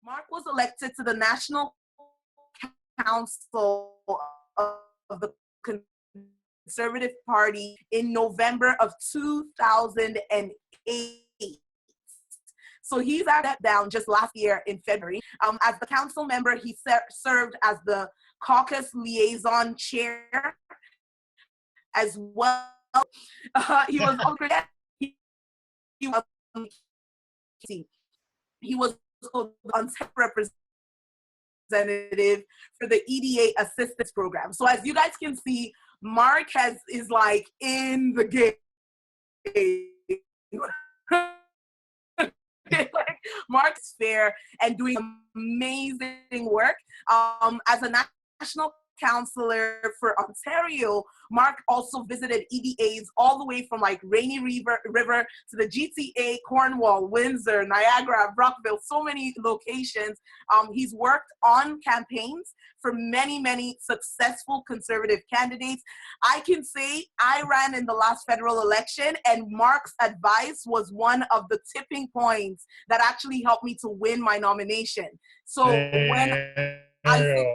Mark was elected to the National Council of the Conservative Party in November of 2008. So he's stepped down just last year in February. As the council member, he served as the caucus liaison chair as well. He was he was representative for the EDA assistance program. So as you guys can see, Mark is like in the game. Like Mark's fair and doing amazing work. As a national counselor for Ontario, Mark also visited EDAs all the way from like Rainy River to the GTA, Cornwall, Windsor, Niagara, Brockville, so many locations. He's worked on campaigns for many, many successful Conservative candidates. I can say I ran in the last federal election, and Mark's advice was one of the tipping points that actually helped me to win my nomination. So when I say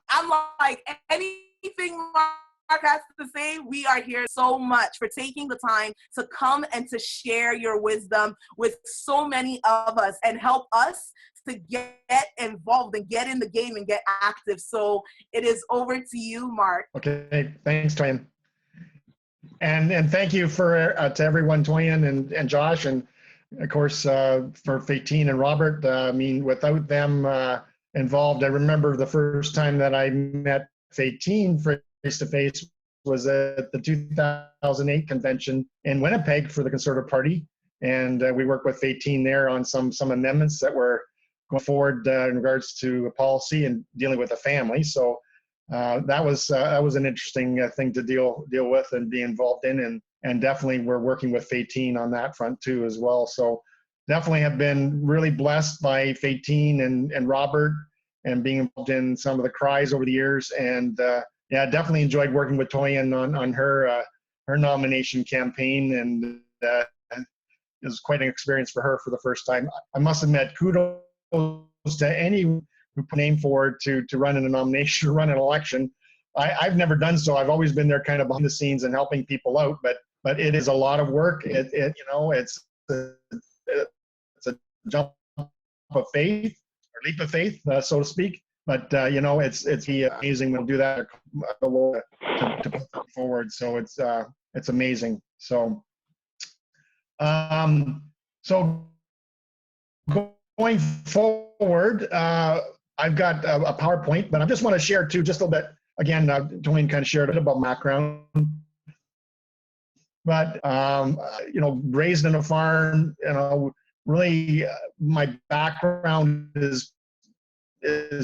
I'm like, anything Mark has to say, we are here so much for taking the time to come and to share your wisdom with so many of us and help us to get involved and get in the game and get active. So it is over to you, Mark. Okay, thanks, Toyin. And thank you for to everyone, Toyin and Josh, and of course for Fatine and Robert. I mean, without them involved, I remember the first time that I met Fatine face to face was at the 2008 convention in Winnipeg for the Conservative Party, and we worked with Fatine there on some amendments that were going forward in regards to policy and dealing with the family. So that was an interesting thing to deal with and be involved in, and definitely we're working with Fatine on that front too as well. So definitely have been really blessed by Fatine and Robert and being involved in some of the cries over the years. And yeah, definitely enjoyed working with Toyin on her nomination campaign, and it was quite an experience for her for the first time. I must admit, kudos to any who put a name forward to run in a nomination or run an election. I've never done so. I've always been there kind of behind the scenes and helping people out, but it is a lot of work. It's a jump of faith or leap of faith, so to speak. But it's amazing when we do that to put that forward. So it's amazing. So going forward, I've got a PowerPoint, but I just want to share too, just a little bit. Again, Toyin kind of shared a bit about background, but raised in a farm. Really, my background is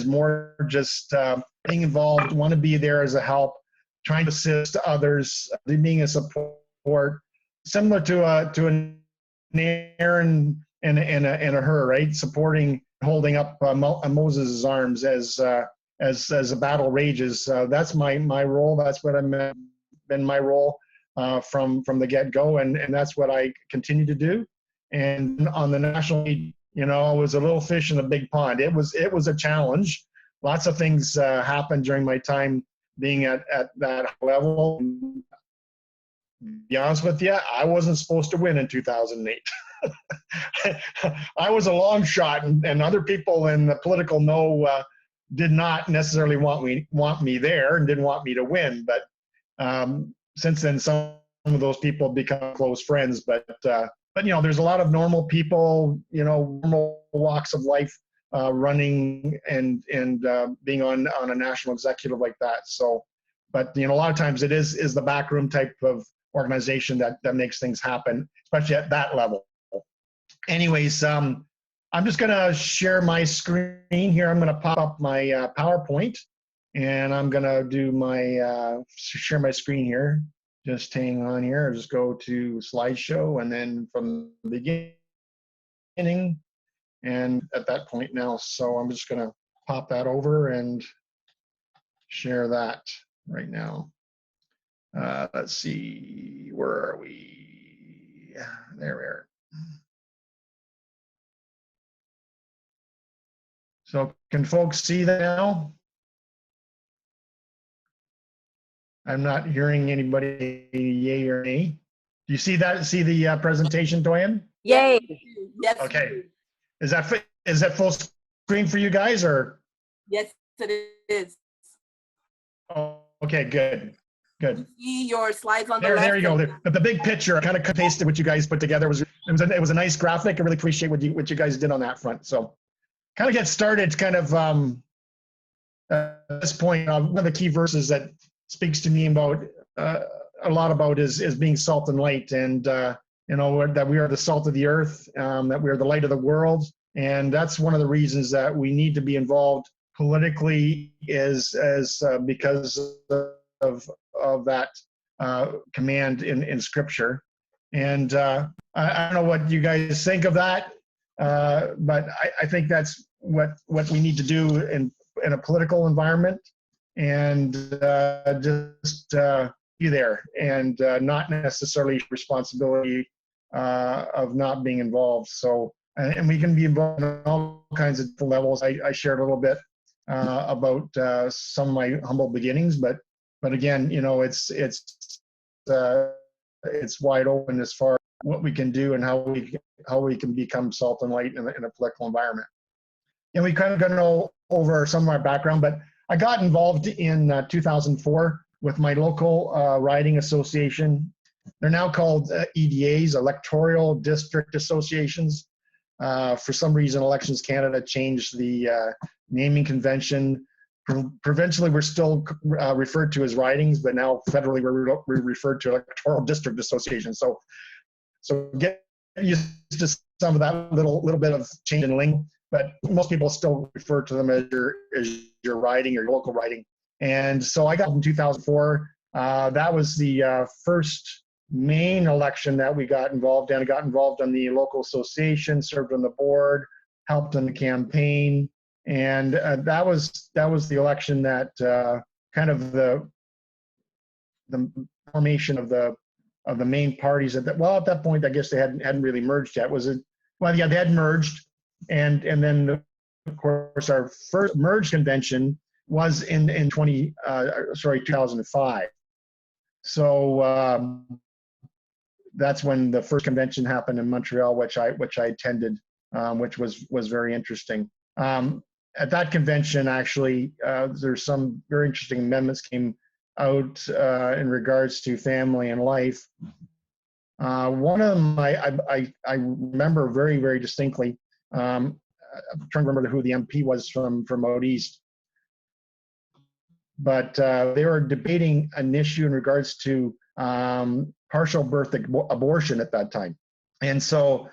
more just being involved, want to be there as a help, trying to assist others, being a support, similar to an Aaron and a her, right? Supporting, holding up Moses' arms as a battle rages. That's my role. That's what been my role from the get-go, and that's what I continue to do. And on the national, I was a little fish in a big pond. It was a challenge. Lots of things happened during my time being at that level. To be honest with you, I wasn't supposed to win in 2008. I was a long shot, and other people in the political know did not necessarily want me there and didn't want me to win. But since then, some of those people have become close friends. But there's a lot of normal people, normal walks of life, running and being on a national executive like that. So, but a lot of times it is the backroom type of organization that makes things happen, especially at that level. Anyways, I'm just going to share my screen here. I'm going to pop up my PowerPoint, and I'm going to do my share my screen here. Just hang on here. I'll just go to slideshow, and then from the beginning, and at that point now. So I'm just going to pop that over and share that right now. Let's see, where are we? There we are. So can folks see that now? I'm not hearing anybody yay or nay. Do you see that? See the presentation, Doyen? Yay. Yes. Okay. Is that full screen for you guys, or? Yes, it is. Oh, okay, good. Good. See your slides on the There, left. there you go. The big picture, I kind of pasted what you guys put together. It was a nice graphic. I really appreciate what you guys did on that front. So, kind of get started. Kind of at this point, one of the key verses that speaks to me about a lot about is being salt and light, and you know, that we are the salt of the earth, that we are the light of the world, and that's one of the reasons that we need to be involved politically is because of that command in Scripture. And I don't know what you guys think of that, but I think that's what we need to do in a political environment, and just be there, and not necessarily responsibility of not being involved. So, and we can be involved in all kinds of levels. I shared a little bit about some of my humble beginnings, but again, you know, it's wide open as far as what we can do and how we can become salt and light in a political environment. And we kind of go over some of our background, but I got involved in 2004 with my local riding association. They're now called EDAs, Electoral District Associations. For some reason, Elections Canada changed the naming convention. Provincially, we're still referred to as ridings, but now federally we're referred to Electoral District Association. So get used to some of that little bit of change in lingo, but most people still refer to them as your riding or your local riding. And so I got in 2004. That was the first main election that we got involved in. I got involved in the local association, served on the board, helped in the campaign, and that was the election that kind of the formation of the main parties at that point. I guess they hadn't really merged yet. They had merged, and then of course our first merge convention was in 2005. So that's when the first convention happened in Montreal, which I attended, which was very interesting. At that convention, actually, there's some very interesting amendments came out in regards to family and life. One of them I remember very, very distinctly. I'm trying to remember who the MP was from out east, but they were debating an issue in regards to partial birth abortion at that time. And so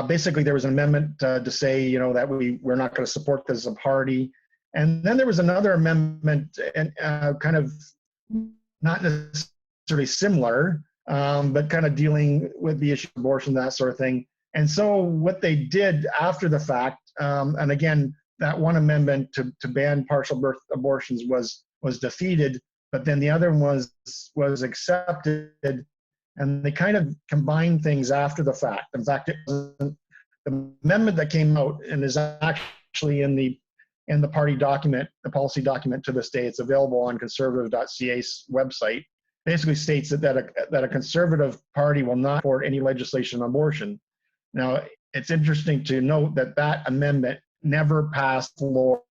basically there was an amendment to say, you know, that we're not going to support this as a party. And then there was another amendment, and kind of not necessarily similar, but kind of dealing with the issue of abortion, that sort of thing. And so what they did after the fact, and again, that one amendment to ban partial birth abortions was defeated, but then the other one was accepted, and they kind of combined things after the fact. In fact, it wasn't the amendment that came out and is actually in the party document, the policy document to this day. It's available on conservative.ca's website. Basically states that a conservative party will not support any legislation on abortion. Now, it's interesting to note that amendment never passed the floor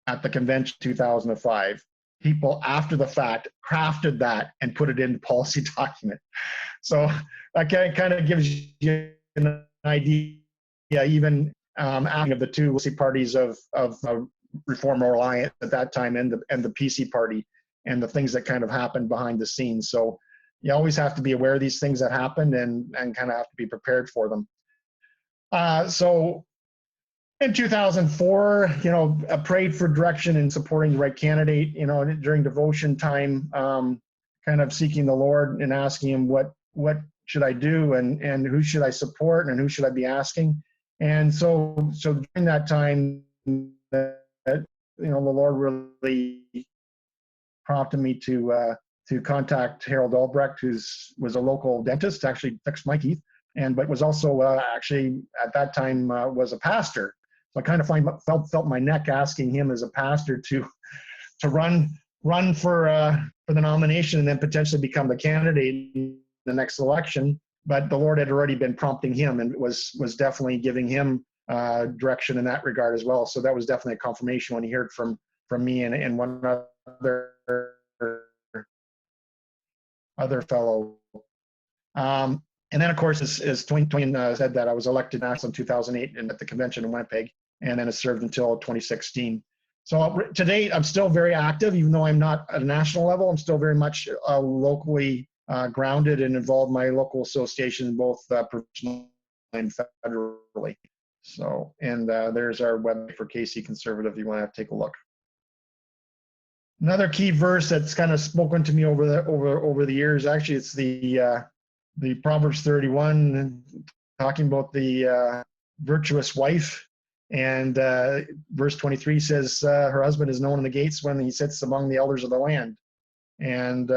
at the convention 2005. People after the fact crafted that and put it in the policy document. So that kind of gives you an idea, even of the two parties of Reform Alliance at that time and the PC party, and the things that kind of happened behind the scenes. So you always have to be aware of these things that happen and kind of have to be prepared for them. So in 2004, you know, I prayed for direction in supporting the right candidate, you know, during devotion time, kind of seeking the Lord and asking him what should I do, and who should I support, and who should I be asking. And so during that time, you know, the Lord really prompted me to contact Harold Albrecht, was a local dentist, actually fixed my teeth, but was also actually at that time was a pastor. So I kind of felt my neck asking him as a pastor to run for the nomination and then potentially become the candidate in the next election. But the Lord had already been prompting him and was definitely giving him direction in that regard as well. So that was definitely a confirmation when he heard from me and one other fellow. And then, of course, as Twain said, that I was elected national in 2008 and at the convention in Winnipeg, and then it served until 2016. So to date, I'm still very active, even though I'm not at a national level. I'm still very much locally grounded and involved in my local association, both provincially and federally. So, and there's our website for KC Conservative if you want to take a look. Another key verse that's kind of spoken to me over the years, actually, it's the Proverbs 31, talking about the virtuous wife. And verse 23 says, her husband is known in the gates when he sits among the elders of the land. And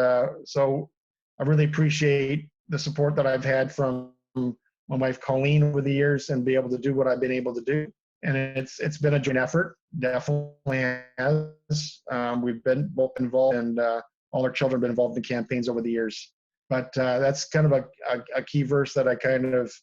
so I really appreciate the support that I've had from my wife Colleen over the years and be able to do what I've been able to do. And it's been a joint effort, definitely has. We've been both involved, and all our children have been involved in campaigns over the years. But that's kind of a key verse that I kind of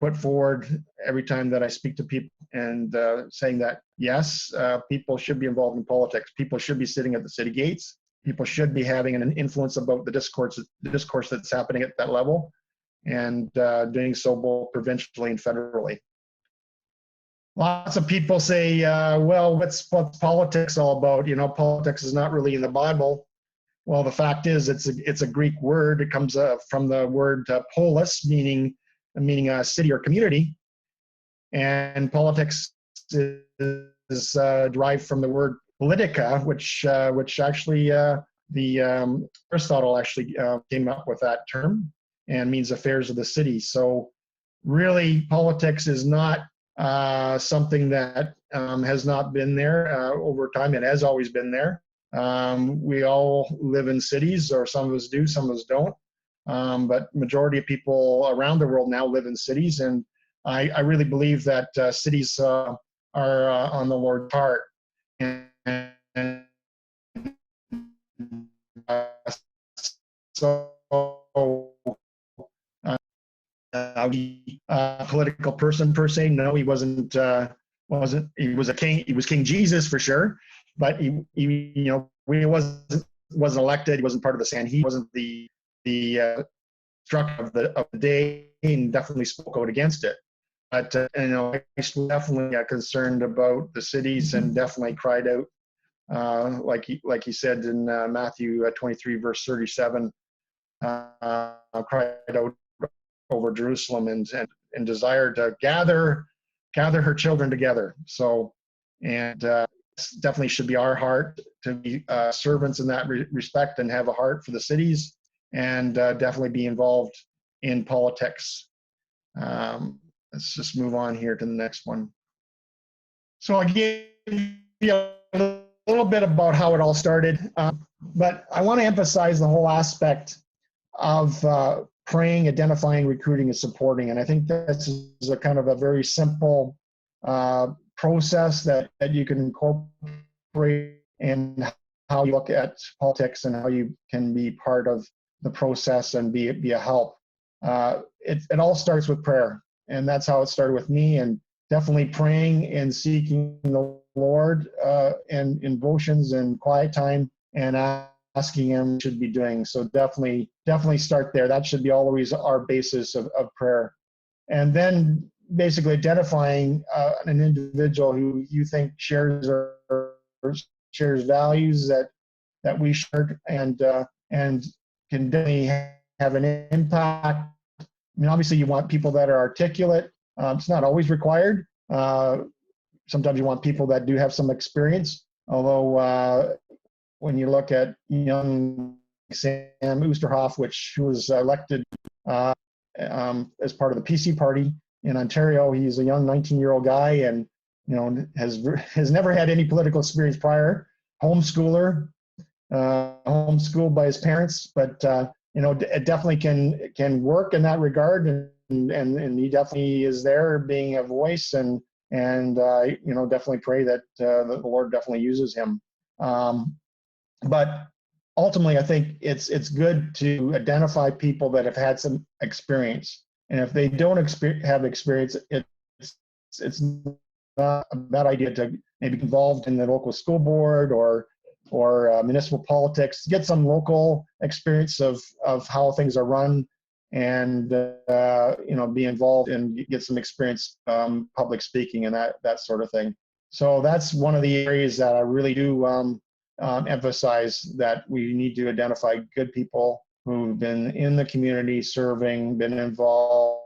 put forward every time that I speak to people, and saying that, yes, people should be involved in politics. People should be sitting at the city gates. People should be having an influence about the discourse that's happening at that level, and doing so both provincially and federally. Lots of people say, well, what's politics all about? You know, politics is not really in the Bible. Well, the fact is, it's a Greek word. It comes from the word polis, meaning a city or community, and politics is derived from the word politica, which actually Aristotle actually came up with that term, and means affairs of the city. So really, politics is not something that has not been there over time. It has always been there. We all live in cities, or some of us do, some of us don't. But majority of people around the world now live in cities, and I really believe that cities are on the Lord's heart. And so a political person per se. No, he wasn't. He was a king. He was King Jesus for sure, but he wasn't elected. He wasn't part of the Sanhedrin. He wasn't the struck of the day, and definitely spoke out against it. But I was definitely concerned about the cities, and definitely cried out, like he said in Matthew 23 verse 37, cried out over Jerusalem and desired to gather her children together. So, and definitely should be our heart to be servants in that respect, and have a heart for the cities, and definitely be involved in politics. Let's just move on here to the next one. So I gave you a little bit about how it all started, but I want to emphasize the whole aspect of praying, identifying, recruiting, and supporting. And I think this is a kind of a very simple process that you can incorporate in how you look at politics, and how you can be part of the process and be a help. It all starts with prayer, and that's how it started with me, and definitely praying and seeking the Lord and in devotions and quiet time, and asking him what we should be doing. So definitely start there. That should be always our basis of prayer. And then basically identifying an individual who you think shares values that we share, and can definitely have an impact. I mean, obviously you want people that are articulate. It's not always required. Sometimes you want people that do have some experience, although when you look at young Sam Oosterhoff, who was elected as part of the PC party in Ontario, he's a young 19-year-old guy, and has never had any political experience prior. Homeschooler, homeschooled by his parents, but it definitely can work in that regard, and he definitely is there being a voice, and definitely pray that the Lord definitely uses him. But ultimately, I think it's good to identify people that have had some experience, and if they don't have experience, it's not a bad idea to maybe get involved in the local school board or municipal politics, get some local experience of how things are run, and be involved and get some experience public speaking and that sort of thing. So that's one of the areas that I really do emphasize, that we need to identify good people who've been in the community serving, been involved,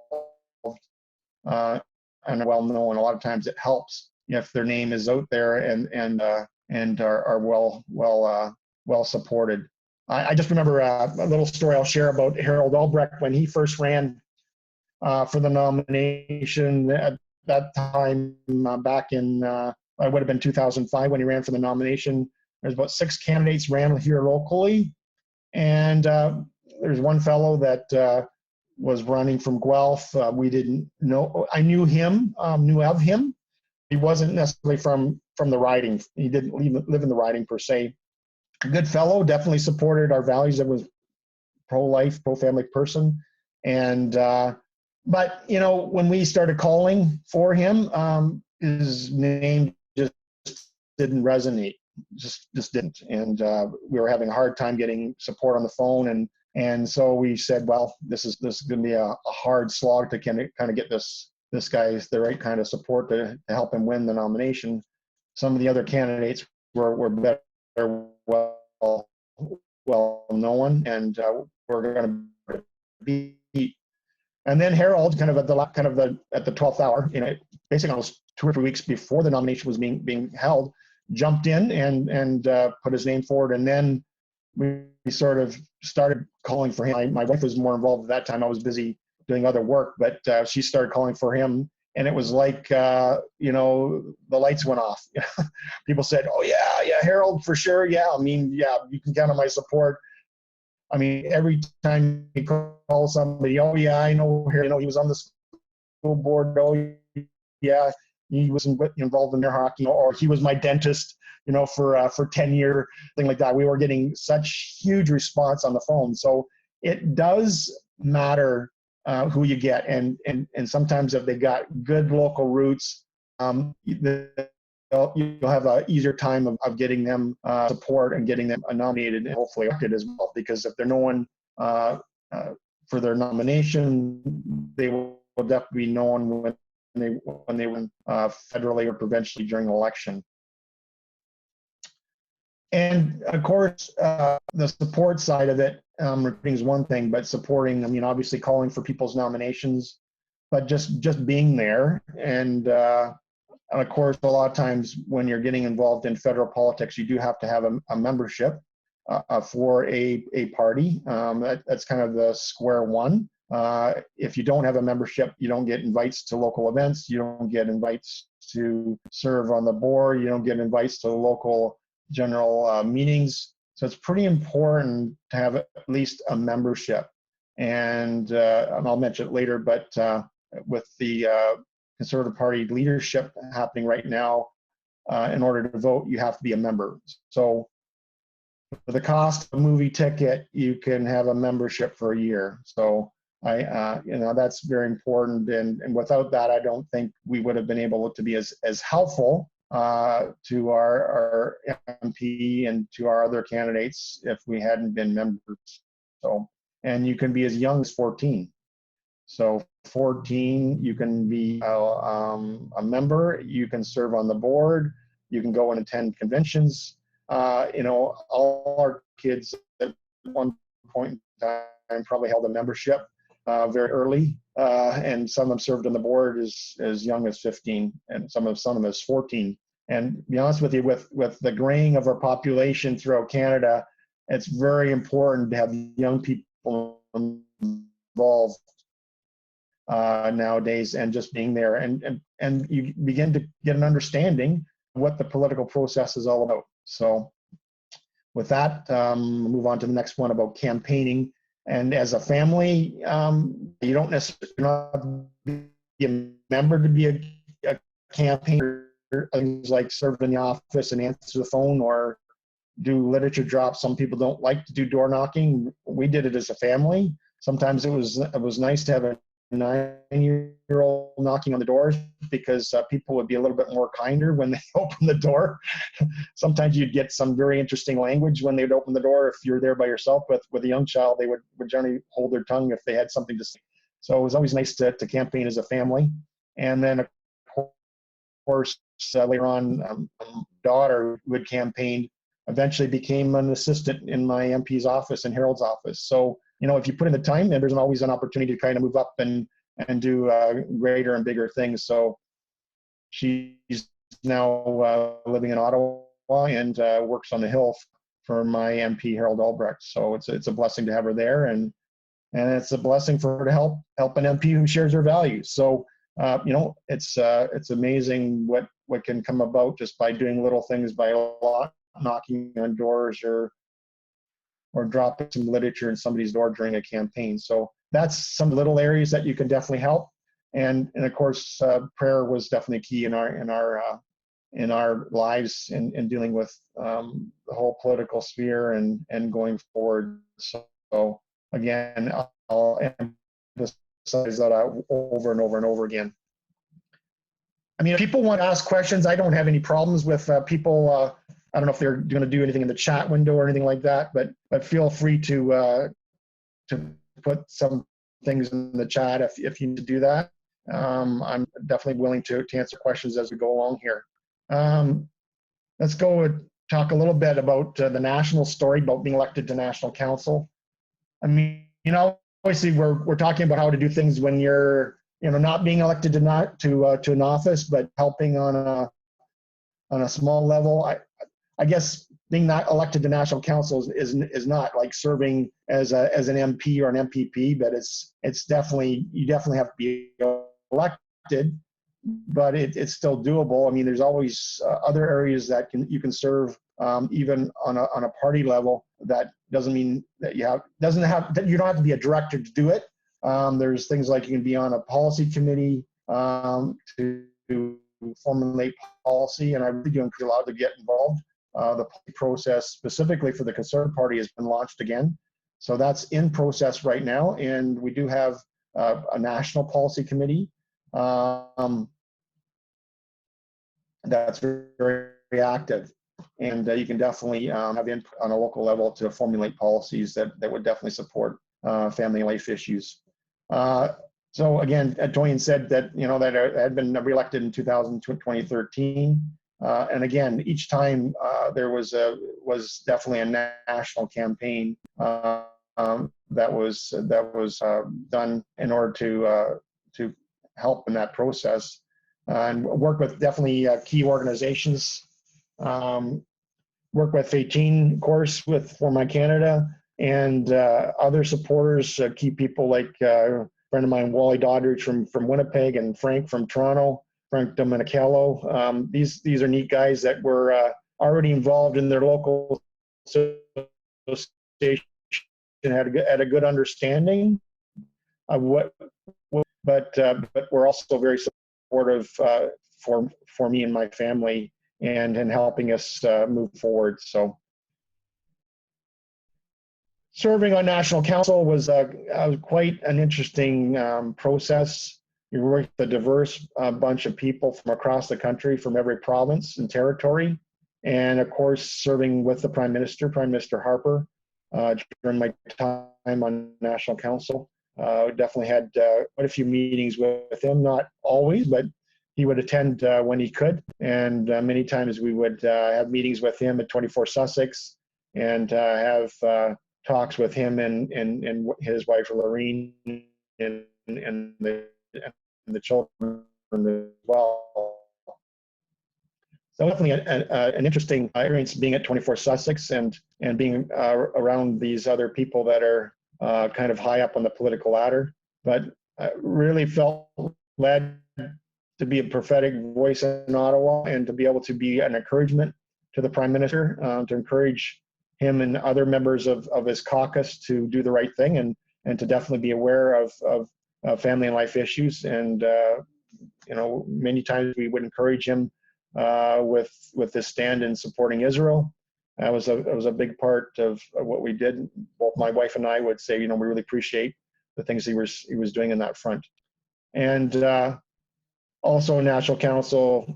and are well known. A lot of times it helps if their name is out there and are well supported. I just remember a little story I'll share about Harold Albrecht when he first ran for the nomination at that time, back in it would have been 2005 when he ran for the nomination. There's about 6 candidates ran here locally, and there's one fellow that was running from Guelph. We didn't know. I knew him, knew of him. He wasn't necessarily from the riding. He didn't live in the riding per se. A good fellow, definitely supported our values. That was pro-life, pro-family person. And but when we started calling for him, his name just didn't resonate. Just didn't. And we were having a hard time getting support on the phone. And so we said, well, this is going to be a hard slog to kind of get this guy the right kind of support to help him win the nomination. Some of the other candidates were better, well known, and we're going to beat. And then Harold, at the 12th hour, basically almost 2 or 3 weeks before the nomination was being held, jumped in and put his name forward. And then we sort of started calling for him. My wife was more involved at that time. I was busy doing other work, but she started calling for him, and it was like the lights went off. People said, "Oh yeah, Harold for sure. Yeah, I mean, yeah, you can count on my support." I mean, every time you call somebody, "Oh yeah, I know Harold. He was on the school board. Oh yeah, he was involved in their hockey, or he was my dentist, for 10 years, thing like that." We were getting such huge response on the phone. So it does matter who you get, and sometimes if they got good local roots, you'll have an easier time of getting them support and getting them nominated and hopefully elected as well. Because if they're known for their nomination, they will definitely be known when they win federally or provincially during an election. And of course, the support side of it, recruiting is one thing, but supporting, obviously calling for people's nominations, but just being there. And of course, a lot of times when you're getting involved in federal politics, you do have to have a membership for a party. That's kind of the square one. If you don't have a membership, you don't get invites to local events. You don't get invites to serve on the board. You don't get invites to local general meetings. So it's pretty important to have at least a membership. And I'll mention it later, but with the Conservative Party leadership happening right now, in order to vote, you have to be a member. So for the cost of a movie ticket, you can have a membership for a year. So that's very important. And without that, I don't think we would have been able to be as helpful to our MP and to our other candidates if we hadn't been members. So, and you can be as young as 14. So 14, you can be a member, you can serve on the board, you can go and attend conventions. All our kids at one point in time probably held a membership very early, and some of them served on the board as young as 15, and some of them as 14. And to be honest with you, with the graying of our population throughout Canada, it's very important to have young people involved nowadays, and just being there, and you begin to get an understanding of what the political process is all about. So with that, move on to the next one about campaigning. And as a family, you don't necessarily be a member to be a campaigner. Things like serve in the office and answer the phone or do literature drops. Some people don't like to do door knocking. We did it as a family. Sometimes it was nice to have a 9-year-old knocking on the doors because people would be a little bit more kinder when they open the door. Sometimes you'd get some very interesting language when they would open the door. If you're there by yourself with a young child, they would generally hold their tongue if they had something to say. So it was always nice to campaign as a family. And then, of course, later on, daughter who had campaigned eventually became an assistant in my MP's office and Harold's office. So, if you put in the time, then there's always an opportunity to kind of move up and do greater and bigger things. So she's now living in Ottawa and works on the Hill for my MP Harold Albrecht. So it's a blessing to have her there, and it's a blessing for her to help an MP who shares her values. So it's amazing what can come about just by doing little things, by knocking on doors or dropping some literature in somebody's door during a campaign. So that's some little areas that you can definitely help. And of course, prayer was definitely key in our lives in dealing with the whole political sphere and going forward. So again, I'll emphasize that over and over and over again. I mean, if people want to ask questions, I don't have any problems with people. I don't know if they're going to do anything in the chat window or anything like that, but feel free to put some things in the chat if you need to do that. I'm definitely willing to answer questions as we go along here. Let's go and talk a little bit about the national story about being elected to national council. I mean, obviously we're talking about how to do things when you're not being elected to an office, but helping on a small level. I guess being not elected to national council is not like serving as an MP or an MPP, but it's definitely, you definitely have to be elected, but it's still doable. I mean, there's always other areas that you can serve even on a party level. That doesn't mean that you don't have to be a director to do it. There's things like you can be on a policy committee to formulate policy, and I really do encourage a lot to get involved. The process specifically for the Conservative Party has been launched again. So that's in process right now, and we do have a national policy committee that's very, very active. And you can definitely have input on a local level to formulate policies that would definitely support family life issues. So again, Dwayne said that, that I had been reelected in 2013. And again, each time there was definitely a national campaign that was done in order to help in that process and work with definitely key organizations. Work with 18, of course, for My Canada and other supporters, key people like a friend of mine, Wally Dotzert from Winnipeg, and Frank from Toronto. Frank Dominicello. These are neat guys that were already involved in their local station, had a good understanding of but we're also very supportive for me and my family and helping us move forward. So serving on national council was quite an interesting process. You work with a diverse bunch of people from across the country, from every province and territory. And of course, serving with the Prime Minister Harper, during my time on National Council. Definitely had quite a few meetings with him, not always, but he would attend when he could. And many times we would have meetings with him at 24 Sussex and have talks with him and his wife, Lorraine, and the children as well. So definitely an interesting experience being at 24 Sussex and being around these other people that are kind of high up on the political ladder. But I really felt led to be a prophetic voice in Ottawa and to be able to be an encouragement to the Prime Minister, to encourage him and other members of his caucus to do the right thing and to definitely be aware of family and life issues. And many times we would encourage him with this stand in supporting Israel. That was a big part of what we did. Both my wife and I would say, we really appreciate the things he was doing in that front. And also National Council,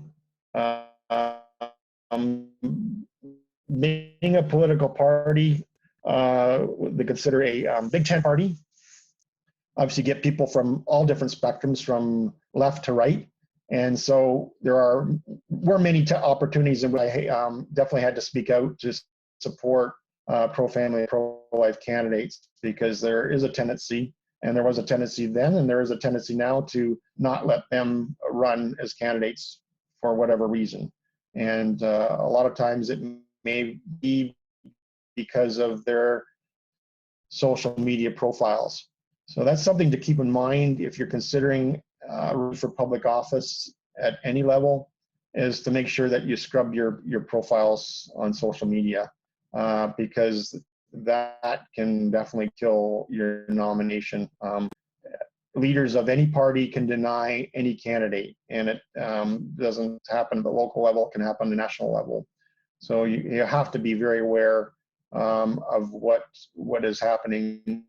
being a political party, they consider a Big Tent party. Obviously, get people from all different spectrums, from left to right, and so were many opportunities, and I definitely had to speak out to support pro-family, pro-life candidates, because there is a tendency, and there was a tendency then, and there is a tendency now to not let them run as candidates for whatever reason. And a lot of times it may be because of their social media profiles. So that's something to keep in mind if you're considering for public office at any level, is to make sure that you scrub your profiles on social media, because that can definitely kill your nomination. Leaders of any party can deny any candidate, and it doesn't happen at the local level, it can happen at the national level. So you have to be very aware of what is happening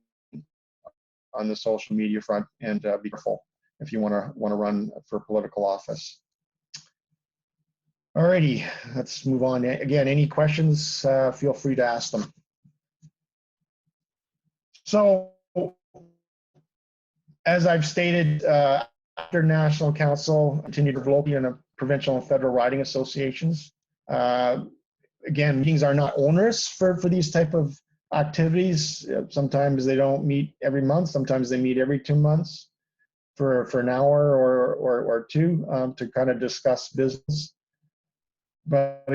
on the social media front, and be careful if you want to run for political office. Alrighty, let's move on. Again, any questions, feel free to ask them. So, as I've stated, after National Council, continued with local and provincial and federal riding associations. Again, meetings are not onerous for these type of activities. Sometimes they don't meet every month. Sometimes they meet every 2 months for an hour or two to kind of discuss business. But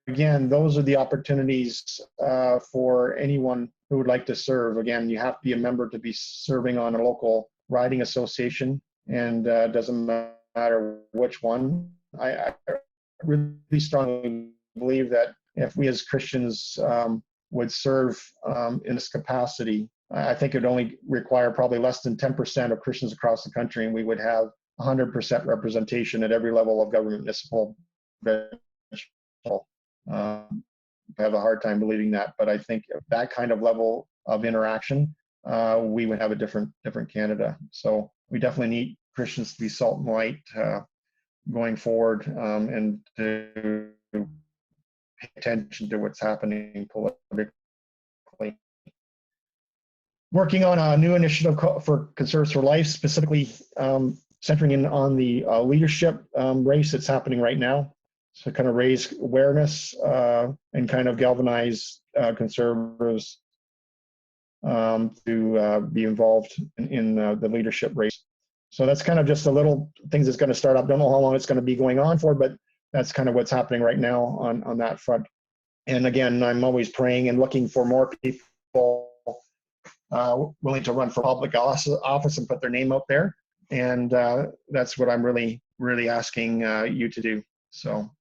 again, those are the opportunities for anyone who would like to serve. Again, you have to be a member to be serving on a local riding association, and it doesn't matter which one. I really strongly believe that if we as Christians would serve in this capacity, I think it would only require probably less than 10% of Christians across the country, and we would have 100% representation at every level of government, municipal, I have a hard time believing that, but I think that kind of level of interaction, we would have a different Canada. So we definitely need Christians to be salt and light going forward, and to pay attention to what's happening politically. Working on a new initiative for Conservatives for Life, specifically centering in on the leadership race that's happening right now. So kind of raise awareness and kind of galvanize conservatives to be involved in the leadership race. So that's kind of just a little things that's going to start up. Don't know how long it's going to be going on for, but that's kind of what's happening right now on that front. And again, I'm always praying and looking for more people willing to run for public office and put their name out there. And that's what I'm really asking you to do. So.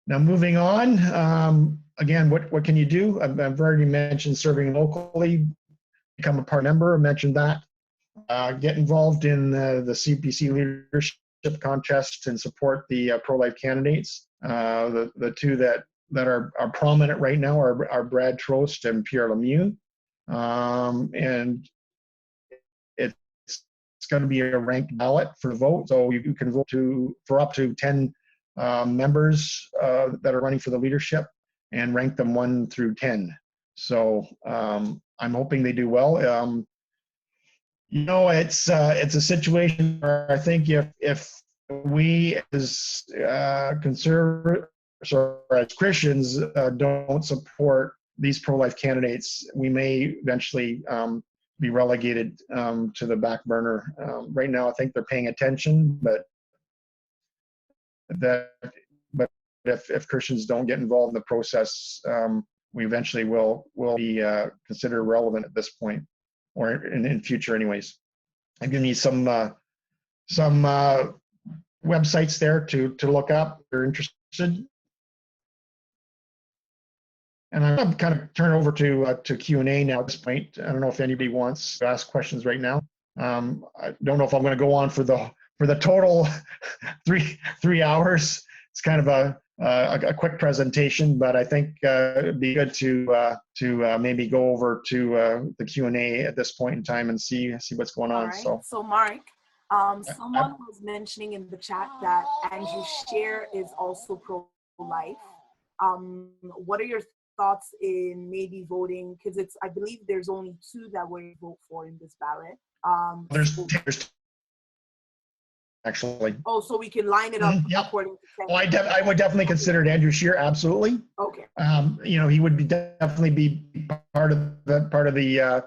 Now moving on, again, what can you do? I've already mentioned serving locally, become a part member, I mentioned that. Get involved in the CPC leadership contest and support the pro-life candidates. The two that are prominent right now are Brad Trost and Pierre Lemieux. And it's going to be a ranked ballot for vote, so you can vote for up to 10 members that are running for the leadership, and rank them 1 through 10. So I'm hoping they do well. It's a situation where I think if we as conservatives or as Christians don't support these pro-life candidates, we may eventually be relegated to the back burner. Right now, I think they're paying attention, but if Christians don't get involved in the process, we eventually will be considered irrelevant at this point, or in future anyways. I'm giving you some websites there to look up if you're interested. And I'm gonna kind of turn over to Q&A now at this point. I don't know if anybody wants to ask questions right now. I don't know if I'm going to go on for the total three hours. It's kind of a quick presentation, but I think it'd be good to maybe go over to the Q&A at this point in time and see what's going on. All right. So Mark, someone was mentioning in the chat that Andrew Scheer is also pro-life. What are your thoughts in maybe voting? Because I believe there's only 2 that we vote for in this ballot. There's actually. Oh, so we can line it up according to. Oh, I would definitely consider Andrew Scheer. Absolutely. Okay. He would definitely be part of the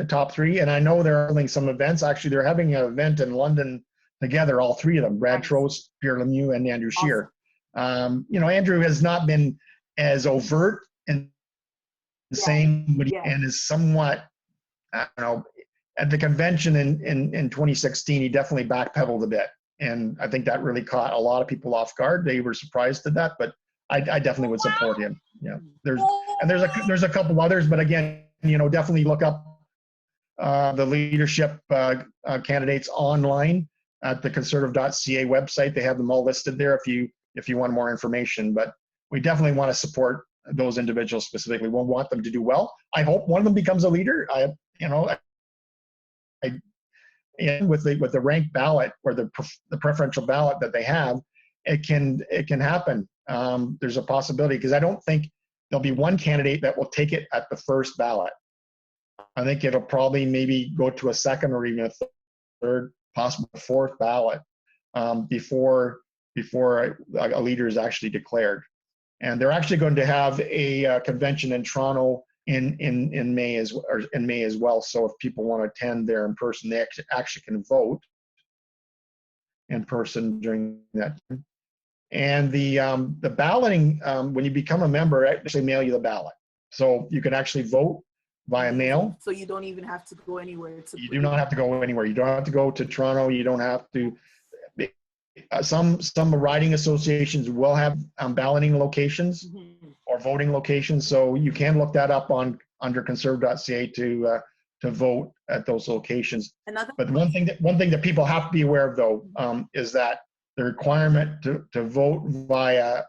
top 3. And I know they're holding some events. Actually, they're having an event in London together, all 3 of them: Brad Trost, Pierre Lemieux, and Andrew Scheer. Awesome. Andrew has not been as overt and saying what and is somewhat, I don't know, at the convention in 2016, he definitely backpedaled a bit. And I think that really caught a lot of people off guard. They were surprised at that, but I definitely would support him. Yeah. There's a couple others, but again, definitely look up the leadership candidates online at the conservative.ca website. They have them all listed there if you want more information. But we definitely want to support those individuals specifically. We want them to do well. I hope one of them becomes a leader. With the ranked ballot or the preferential ballot that they have, it can happen. There's a possibility, because I don't think there'll be one candidate that will take it at the first ballot. I think it'll probably maybe go to a second or even a third, possibly a 4th ballot before a leader is actually declared. And they're actually going to have a convention in Toronto in May as well. So if people want to attend there in person, they actually can vote in person during that time. And the balloting, when you become a member, I actually mail you the ballot, so you can actually vote via mail. So you don't even have to go anywhere. You do not have to go anywhere. You don't have to go to Toronto. You don't have to. Some riding associations will have balloting locations or voting locations, so you can look that up under conservative.ca to vote at those locations. But one thing that people have to be aware of, though, is that the requirement to vote via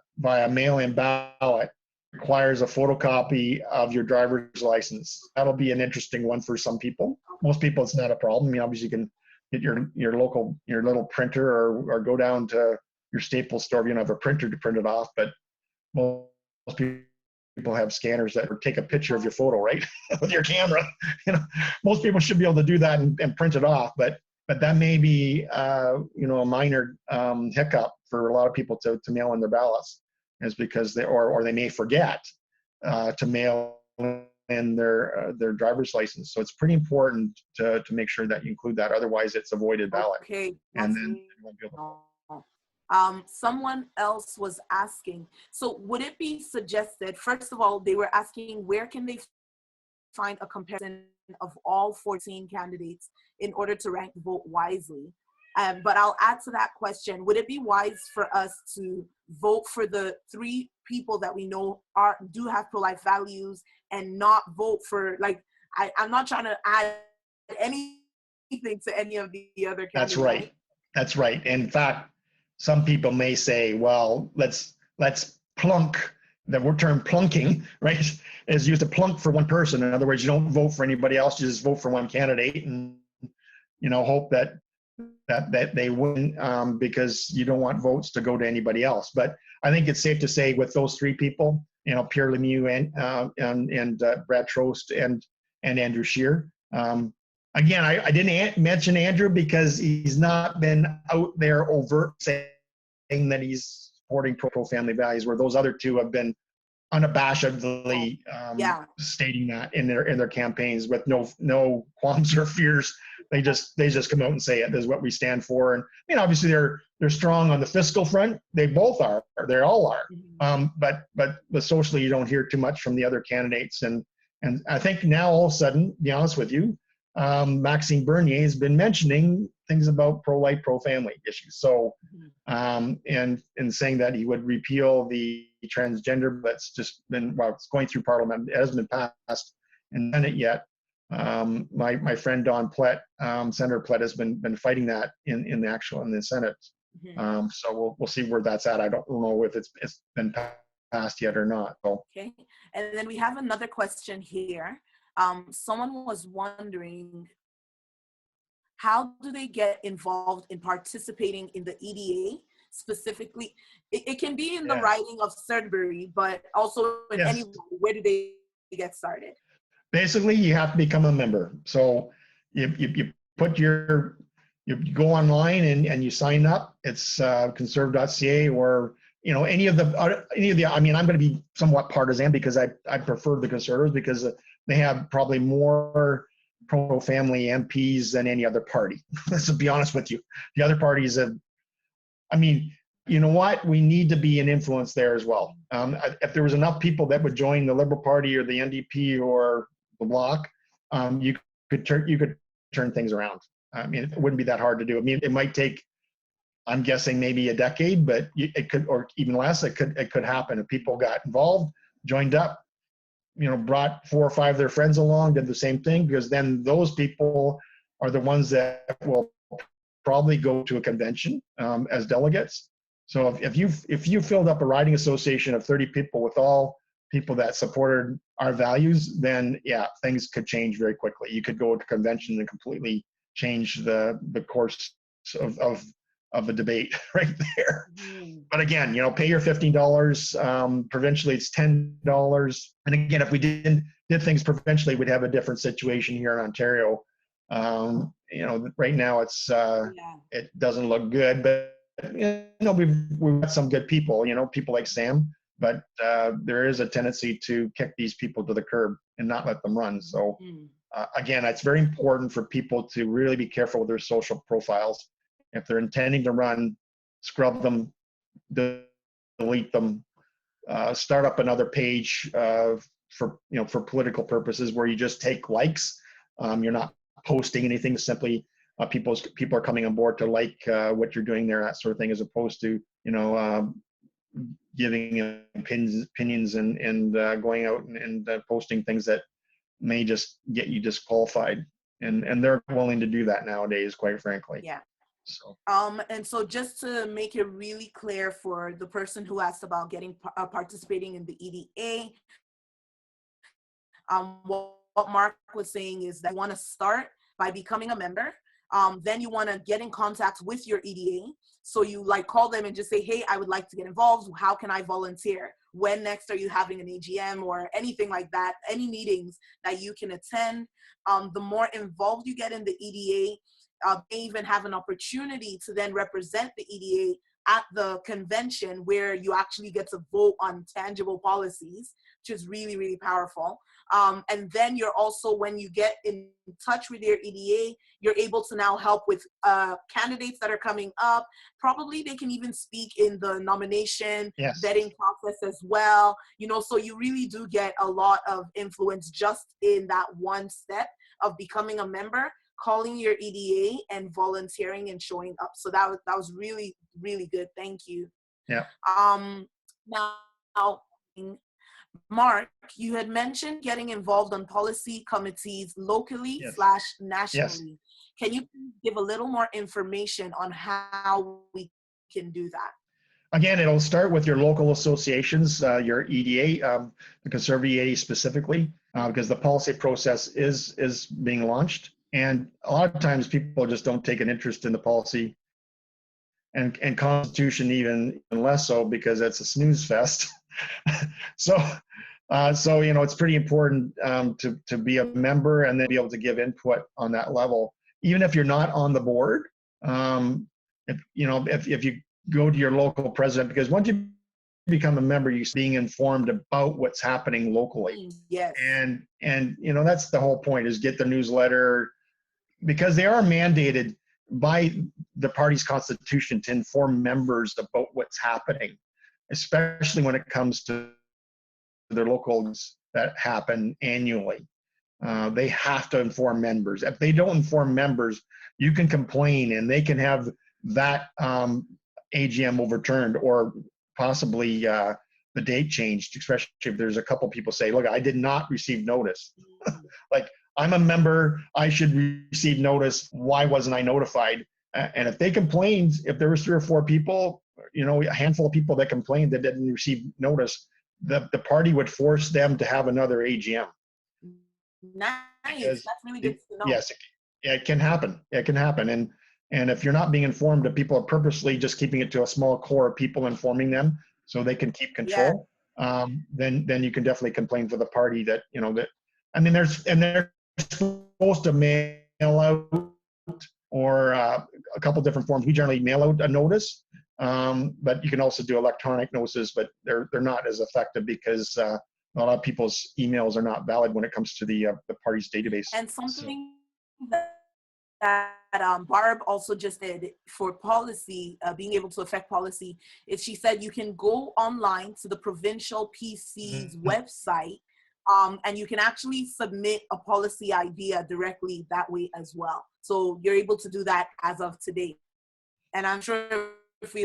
mail-in ballot requires a photocopy of your driver's license. That'll be an interesting one for some people. Most people, it's not a problem. Obviously, you can get your little printer or go down to your Staples store if you don't have a printer to print it off. But most people have scanners that take a picture of your photo, right, with your camera. Most people should be able to do that and print it off. But that may be a minor hiccup for a lot of people to mail in their ballots, is because they may forget to mail in their driver's license. So it's pretty important to make sure that you include that. Otherwise, it's a voided ballot. Okay. And then you won't be able to. Someone else was asking, so would it be suggested, first of all, they were asking, where can they find a comparison of all 14 candidates in order to rank the vote wisely? But I'll add to that question, would it be wise for us to vote for the 3 people that we know do have pro-life values, and not vote for, I'm not trying to add anything to any of the other candidates. That's right. In fact, some people may say, well, let's plunk. The word term plunking, right, is used to plunk for one person. In other words, you don't vote for anybody else, you just vote for one candidate and hope that they win, because you don't want votes to go to anybody else. But I think it's safe to say with those 3 people, Pierre Lemieux and Brad Trost and Andrew Scheer. Again, I didn't mention Andrew because he's not been out there overt saying that he's supporting pro-family values, where those other 2 have been unabashedly stating that in their campaigns with no qualms or fears. They just come out and say it. This is what we stand for. And obviously they're strong on the fiscal front. They both are. They all are. But socially, you don't hear too much from the other candidates. And I think now all of a sudden, to be honest with you, Maxime Bernier has been mentioning things about pro-life, pro-family issues. So, and saying that he would repeal the transgender, that's just been, well, it's going through Parliament. It hasn't been passed in the Senate yet. My friend Don Plett, Senator Plett, has been fighting that in the Senate. So we'll see where that's at. I don't know if it's been passed yet or not. So. Okay, and then we have another question here. Someone was wondering, how do they get involved in participating in the EDA? Specifically, it can be in the riding of Sudbury, but also in any, where do they get started? Basically, you have to become a member. So you put your, you go online and you sign up. It's conserve.ca or, you know, any of the, I mean, I'm going to be somewhat partisan because I prefer the Conservatives because they have probably more pro-family MPs than any other party. Let's be honest with you. The other parties have, I mean, you know what? We need to be an influence there as well. If there was enough people that would join the Liberal Party or the NDP or the Bloc, you could turn things around. I mean, it wouldn't be that hard to do. I mean, it might take, I'm guessing, maybe a decade, but it could, or even less. It could happen if people got involved, joined up, you know, brought 4 or 5 of their friends along, did the same thing, because then those people are the ones that will probably go to a convention as delegates. So if you filled up a riding association of 30 people with all people that supported our values, then yeah, things could change very quickly. You could go to convention and completely change the course of a debate right there. But again, you know, pay your $15. Provincially, it's $10. And again, if we did things provincially, we'd have a different situation here in Ontario. You know, right now it's it doesn't look good, but you know, we've got some good people. You know, people like Sam, but there is a tendency to kick these people to the curb and not let them run. So again, it's very important for people to really be careful with their social profiles. If they're intending to run, scrub them, delete them, start up another page for political purposes where you just take likes. You're not posting anything. Simply people are coming on board to like what you're doing there, that sort of thing, as opposed to giving opinions and going out and posting things that may just get you disqualified. And they're willing to do that nowadays, quite frankly. Yeah. So. And so just to make it really clear for the person who asked about participating in the EDA, what Mark was saying is that you want to start by becoming a member. Then you want to get in contact with your EDA. So you call them and just say, hey, I would like to get involved. How can I volunteer? When next are you having an AGM or anything like that? Any meetings that you can attend. The more involved you get in the EDA, may even have an opportunity to then represent the EDA at the convention where you actually get to vote on tangible policies, which is really, really powerful. And then you're also, when you get in touch with your EDA, you're able to now help with candidates that are coming up. Probably they can even speak in the nomination vetting process as well. You know, so you really do get a lot of influence just in that one step of becoming a member, calling your EDA and volunteering and showing up. So that was really, really good. Thank you. Yeah. Now, Mark, you had mentioned getting involved on policy committees locally / nationally. Can you give a little more information on how we can do that? Again, it'll start with your local associations, your EDA, the Conservative EDA specifically, because the policy process is being launched. And a lot of times people just don't take an interest in the policy and Constitution even less so, because it's a snooze fest. So you know, it's pretty important to be a member and then be able to give input on that level, even if you're not on the board. If you go to your local president, because once you become a member, you're being informed about what's happening locally. Yes. And you know, that's the whole point, is get the newsletter, because they are mandated by the party's constitution to inform members about what's happening, especially when it comes to their locals that happen annually. They have to inform members. If they don't inform members, you can complain and they can have that AGM overturned or possibly the date changed, especially if there's a couple people say, look, I did not receive notice. Like, I'm a member, I should receive notice. Why wasn't I notified? And if they complained, if there was 3 or 4 people, a handful of people that complained that didn't receive notice, the party would force them to have another AGM. Nice. That's really good to know. Yes, it can happen. It can happen. And if you're not being informed, if people are purposely just keeping it to a small core of people informing them so they can keep control, then you can definitely complain for the party that, they're supposed to mail out or a couple different forms. We generally mail out a notice, but you can also do electronic notices, but they're not as effective because a lot of people's emails are not valid when it comes to the party's database. And something that Barb also just did for policy, being able to affect policy, is she said you can go online to the provincial PC's website, and you can actually submit a policy idea directly that way as well. So you're able to do that as of today. And I'm sure if we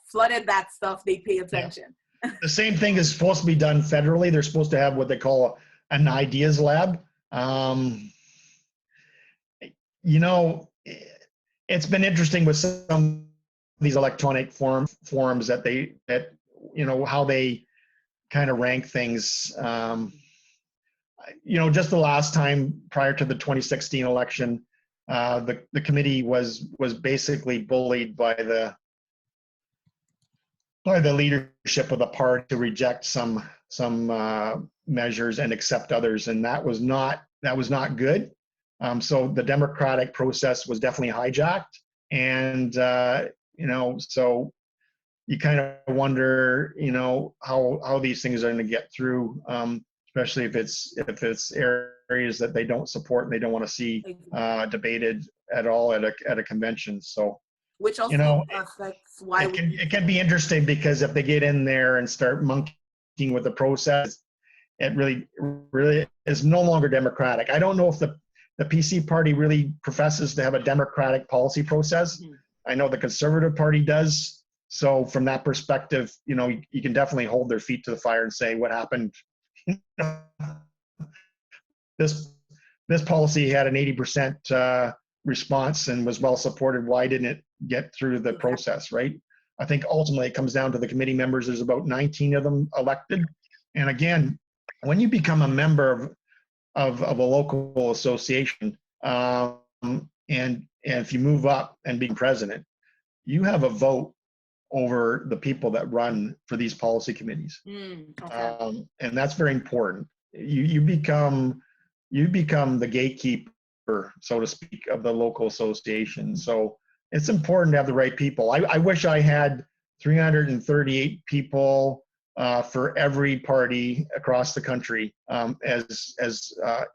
flooded that stuff, they pay attention. Yeah. The same thing is supposed to be done federally. They're supposed to have what they call an ideas lab. It's been interesting with some of these electronic forums that how they kind of rank things. Just the last time prior to the 2016 election, the committee was basically bullied by the leadership of the party to reject some measures and accept others, and that was not good. So the democratic process was definitely hijacked, and so you kind of wonder, how these things are going to get through, especially if it's areas that they don't support and they don't want to see debated at all at a convention. So, which also affects why it can be interesting, because if they get in there and start monkeying with the process, it really is no longer democratic. I don't know if the PC party really professes to have a democratic policy process. I know the Conservative Party does. So from that perspective, you can definitely hold their feet to the fire and say, what happened? This policy had an 80% response and was well supported. Why didn't it get through the process, right? I think ultimately it comes down to the committee members. There's about 19 of them elected. And again, when you become a member of a local association, and if you move up and become president, you have a vote over the people that run for these policy committees. And that's very important. You become the gatekeeper, so to speak, of the local association. So it's important to have the right people. I wish I had 338 people for every party across the country as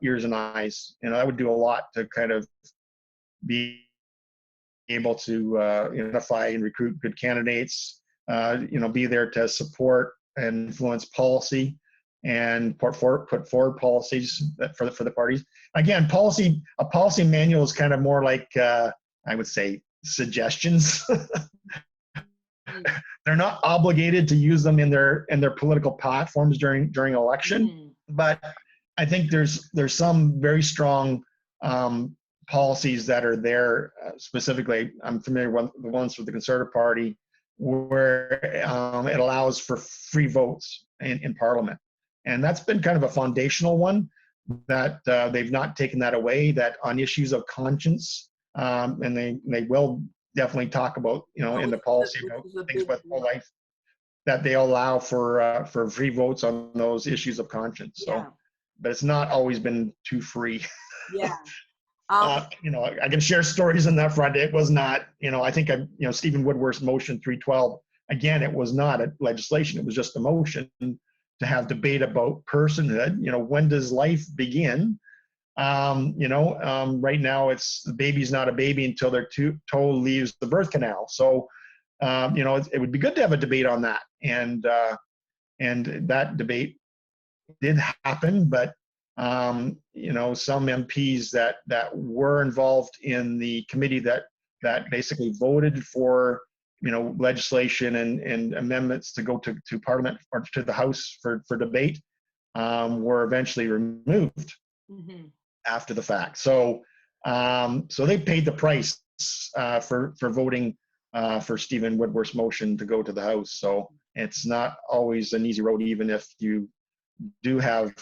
ears and eyes. That would do a lot to kind of be able to identify and recruit good candidates, be there to support and influence policy and put forward policies for the parties. Again, a policy manual is kind of more like, I would say, suggestions. They're not obligated to use them in their political platforms during election, but I think there's some very strong policies that are there. Specifically, I'm familiar with the ones with the Conservative Party, where it allows for free votes in Parliament, and that's been kind of a foundational one that they've not taken that away. That on issues of conscience, and they will definitely talk about in the policy about things with pro-life, that they allow for free votes on those issues of conscience. So, but it's not always been too free. Yeah. I can share stories on that front. It was not, I think Stephen Woodworth's motion 312, again, it was not a legislation. It was just a motion to have debate about personhood. When does life begin? Right now it's the baby's not a baby until their toe leaves the birth canal. So, it would be good to have a debate on that. And that debate did happen, but some MPs that were involved in the committee that basically voted for, legislation and amendments to go to Parliament or to the House for debate, were eventually removed after the fact. So they paid the price for voting for Stephen Woodworth's motion to go to the House. So it's not always an easy road, even if you do have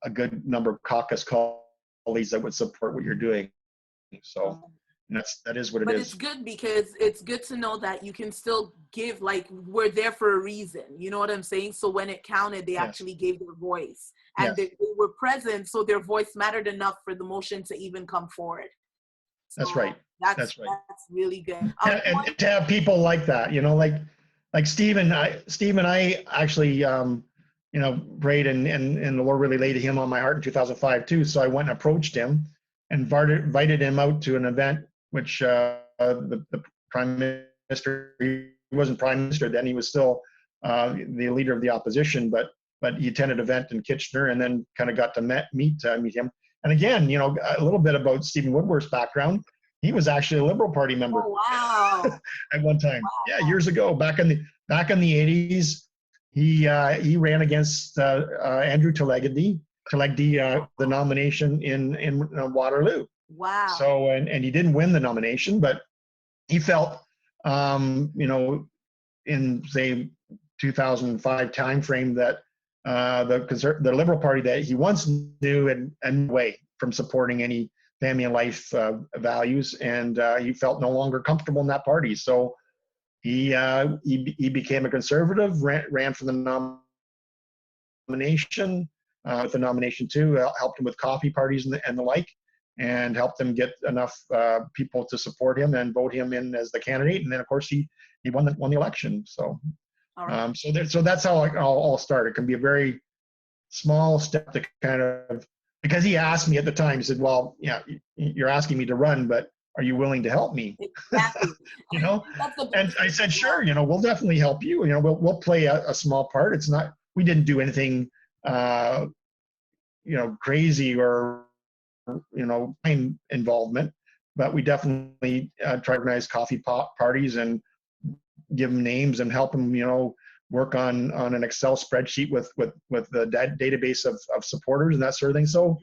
a good number of caucus colleagues that would support what you're doing. So that is what it is. But it's good, because it's good to know that you can still give, like, we're there for a reason. You know what I'm saying? So when it counted, they actually gave their voice, and they were present, so their voice mattered enough for the motion to even come forward. So that's right. That's really good. And to have people like that, like Steve and I actually, prayed and the Lord really laid him on my heart in 2005 too. So I went and approached him and invited him out to an event, which the Prime Minister, he wasn't Prime Minister then, he was still the leader of the opposition, but he attended an event in Kitchener and then kind of got to meet him. And again, a little bit about Stephen Woodworth's background. He was actually a Liberal Party member. Oh, wow. At one time. Wow. Yeah, years ago, back in the 80s, he ran against Andrew Telegdy, the nomination in Waterloo. Wow. So and he didn't win the nomination, but he felt in say 2005 timeframe that the Liberal Party that he once knew and away from supporting any family and life values, and he felt no longer comfortable in that party. So he became a conservative, ran for the nomination, with the nomination too, helped him with coffee parties and the like, and helped them get enough people to support him and vote him in as the candidate. And then of course he won the election. So so that's how it all started. It can be a very small step to kind of, because he asked me at the time, he said, well, yeah, you're asking me to run, but are you willing to help me? Exactly. And I said, sure, we'll definitely help you. We'll play a small part. It's not, we didn't do anything, crazy or, involvement, but we definitely try to organize coffee parties and give them names and help them, work on an Excel spreadsheet with the database of supporters and that sort of thing. So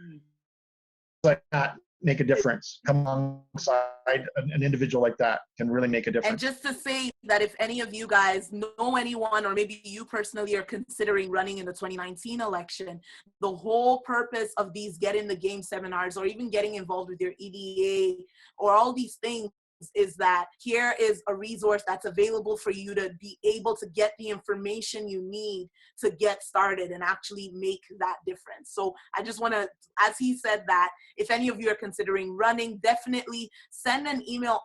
like that make a difference. Come alongside an individual like that can really make a difference. And just to say that if any of you guys know anyone, or maybe you personally are considering running in the 2019 election, the whole purpose of these Get in the Game seminars, or even getting involved with your EDA or all these things, is that here is a resource that's available for you to be able to get the information you need to get started and actually make that difference. So I just want to, as he said, that if any of you are considering running, definitely send an email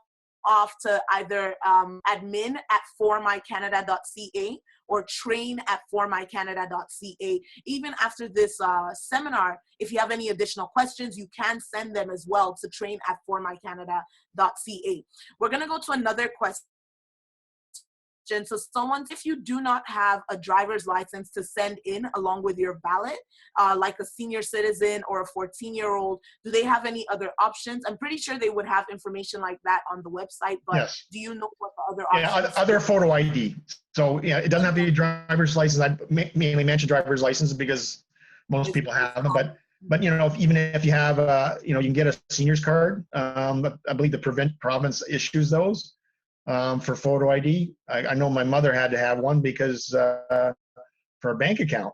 off to either admin@formycanada.ca or train@formycanada.ca. Even after this seminar, if you have any additional questions, you can send them as well to train@formycanada.ca. We're going to go to another question. So if you do not have a driver's license to send in along with your ballot, like a senior citizen or a 14-year-old, do they have any other options? I'm pretty sure they would have information like that on the website, but yes. Do you know what the other options are? Other photo ID. So yeah, it doesn't have to be a driver's license. I mainly mention driver's license because most people have them, but even if you have, you can get a senior's card. But I believe the province issues those. For photo ID. I know my mother had to have one because for a bank account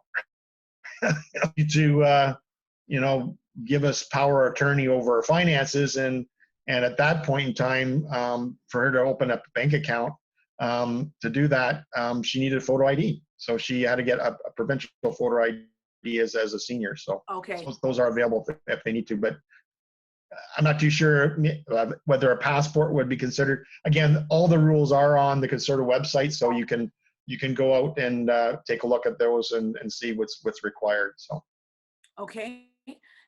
to give us power of attorney over her finances, and at that point in time, for her to open up a bank account, to do that, she needed a photo ID, so she had to get a provincial photo ID as a senior. So, okay. So those are available if they need to, but I'm not too sure whether a passport would be considered. Again, all the rules are on the Concerta website, so you can go out and take a look at those and see what's required. So, okay.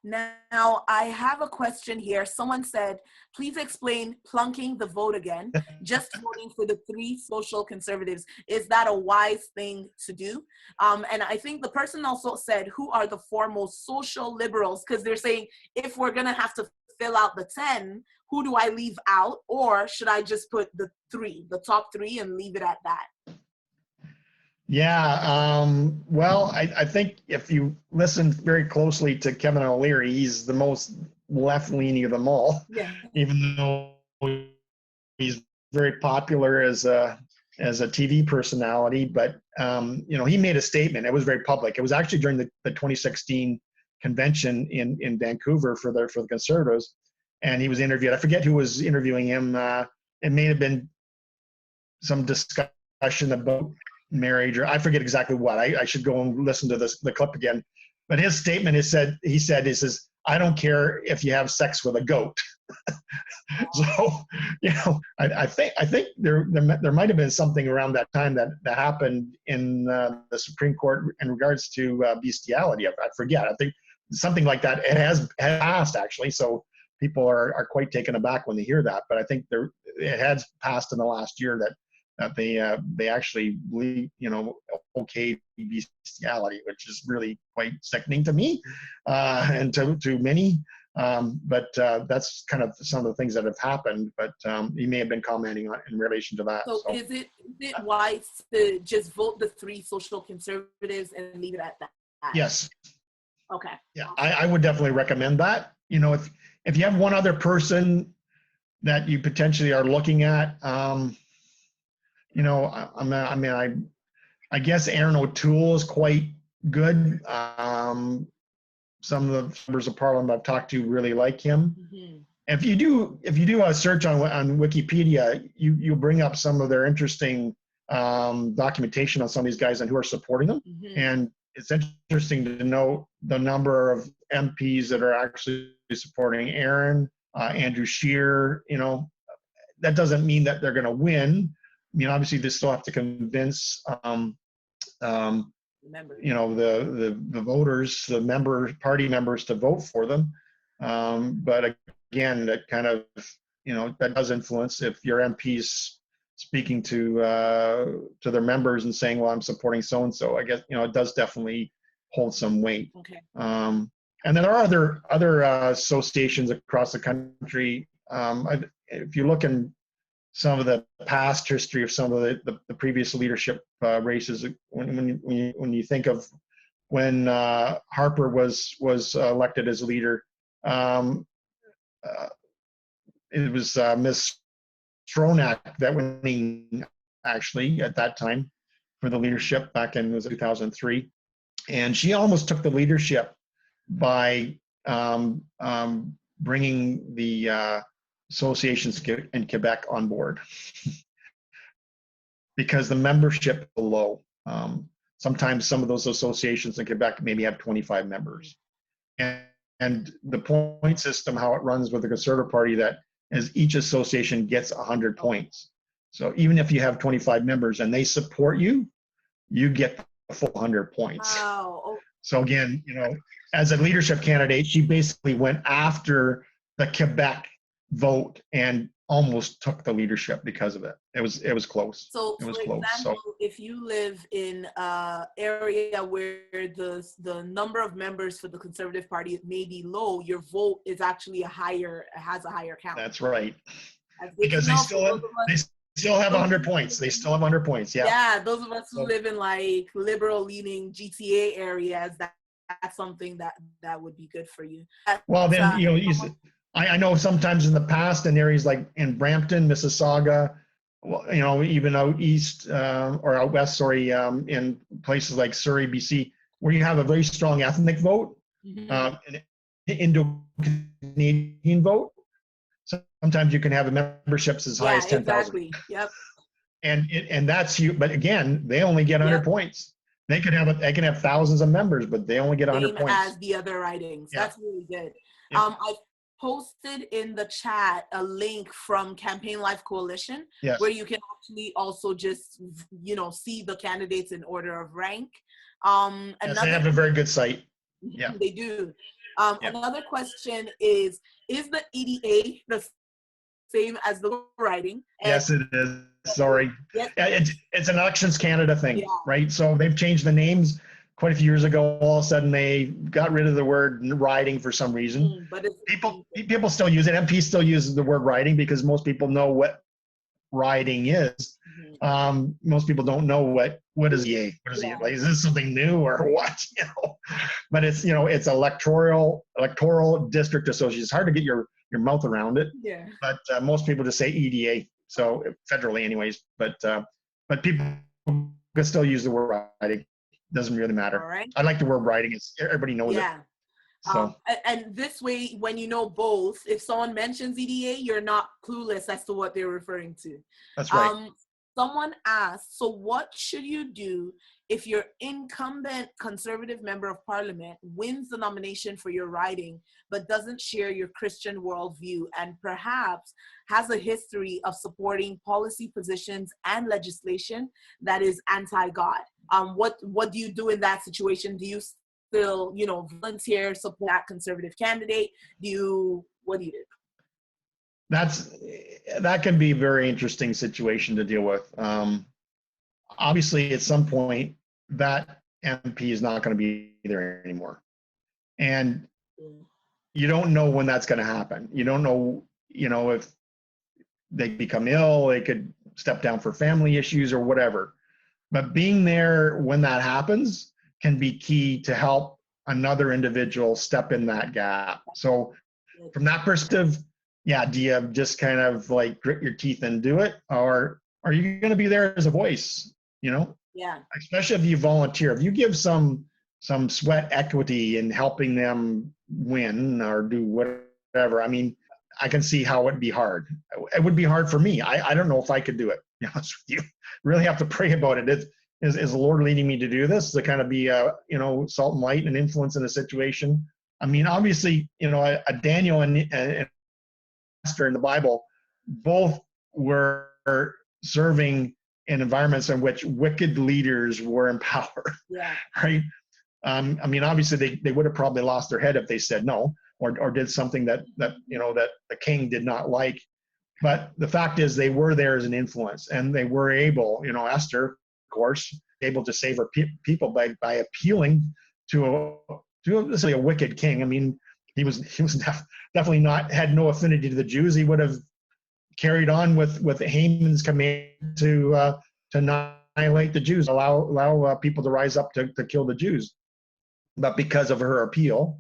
Now, I have a question here. Someone said, please explain plunking the vote again, just voting for the 3 social conservatives. Is that a wise thing to do? And I think the person also said, who are the foremost social liberals? Because they're saying, if we're going to have to fill out the 10, who do I leave out? Or should I just put the 3, the top 3, and leave it at that? Yeah, well, I think if you listen very closely to Kevin O'Leary, he's the most left-leaning of them all, Yeah. even though he's very popular as a TV personality. But, he made a statement. It was very public. It was actually during the 2016 convention in Vancouver for the Conservatives, and he was interviewed. I forget who was interviewing him. It may have been some discussion about marriage, or I forget exactly what. I should go and listen to the clip again. But his statement he says, I don't care if you have sex with a goat. So, I think there might have been something around that time that happened in the Supreme Court in regards to bestiality. I forget. I think something like that. It has passed, actually. So people are quite taken aback when they hear that. But I think it has passed in the last year that they actually okayed bestiality, which is really quite sickening to me and to many. But that's kind of some of the things that have happened. But he may have been commenting on in relation to that. So is it wise to just vote the 3 social conservatives and leave it at that? Yes. Okay. Yeah, I would definitely recommend that. If you have one other person that you potentially are looking at, I guess Aaron O'Toole is quite good. Some of the members of Parliament I've talked to really like him. Mm-hmm. If you do a search on Wikipedia, you bring up some of their interesting documentation on some of these guys and who are supporting them. Mm-hmm. And it's interesting to know the number of MPs that are actually supporting Aaron, Andrew Scheer. That doesn't mean that they're going to win. Obviously they still have to convince, the voters, the party members to vote for them. But again, that kind of, that does influence if your MPs speaking to their members and saying, well, I'm supporting so-and-so. I guess, it does definitely hold some weight. Okay. And then there are other associations across the country. If you look in some of the past history of some of the previous leadership races, when you think of when Harper was elected as leader, it was Ms. Stronach that winning actually at that time for the leadership back in 2003, and she almost took the leadership by bringing the associations in Quebec on board because the membership below. Sometimes some of those associations in Quebec maybe have 25 members. And the point system, how it runs with the Conservative Party, that is each association gets 100 points. So even if you have 25 members and they support you, you get the full 100 points. Wow. So again, as a leadership candidate, she basically went after the Quebec vote and almost took the leadership because of it. It was close. So it was close. Example, if you live in an area where the number of members for the Conservative Party may be low, your vote is actually has a higher count. That's right. Because they still have 100 points. They still have 100 points. Yeah. Yeah, those of us who live in like liberal-leaning GTA areas, that's something that would be good for you. Well, then I know sometimes in the past in areas like in Brampton, Mississauga, even out east or out west, in places like Surrey, BC, where you have a very strong ethnic vote, an Indo-Canadian vote. Sometimes you can have memberships as high as 10,000. Exactly. Yep. And that's you. But again, they only get 100 points. They can have thousands of members, but they only get 100 points. As the other ridings. Yeah. That's really good. Yeah. I posted in the chat a link from Campaign Life Coalition, yes, where you can actually also just see the candidates in order of rank. Yes, they have a very good site. Yeah, they do. Yeah. Another question is the EDA the same as the writing? And Yes, it is. Sorry. yes, Yeah, it's an Elections Canada thing, yeah. right? So they've changed the names quite a few years ago. All of a sudden, they got rid of the word riding for some reason. But it's People still use it. MP still uses the word riding because most people know what riding is. Most people don't know what is EA. What is yeah. it? Like, is this something new or what? But it's electoral district association. It's hard to get your mouth around it. Yeah. But most people just say EDA. So federally, anyways. But people can still use the word riding. Doesn't really matter. All right. I like the word riding. Everybody knows it. So. And this way, when you know both, if someone mentions EDA, you're not clueless as to what they're referring to. That's right. Someone asked, so what should you do if your incumbent Conservative member of Parliament wins the nomination for your riding, but doesn't share your Christian worldview and perhaps has a history of supporting policy positions and legislation that is anti-God? What do you do in that situation? Do you still, volunteer, support that Conservative candidate? What do you do? That can be a very interesting situation to deal with. Obviously, at some point, that MP is not going to be there anymore, and you don't know when that's going to happen. You don't know, if they become ill, they could step down for family issues or whatever. But being there when that happens can be key to help another individual step in that gap. So from that perspective, yeah, do you just kind of like grit your teeth and do it? Or are you going to be there as a voice, Yeah. Especially if you volunteer, if you give some sweat equity in helping them win or do whatever. I mean, I can see how it'd be hard. It would be hard for me. I don't know if I could do it. To be honest with you, really have to pray about it. Is the Lord leading me to do this, to kind of be salt and light and influence in a situation? I mean, obviously, a Daniel and Esther in the Bible both were serving in environments in which wicked leaders were in power. Yeah. Right. I mean, obviously, they would have probably lost their head if they said no or did something that the king did not like. But the fact is, they were there as an influence, and they were able, Esther, of course, able to save her people by appealing to a wicked king. I mean, he was definitely had no affinity to the Jews. He would have carried on with Haman's command to annihilate the Jews, allow people to rise up to kill the Jews. But because of her appeal,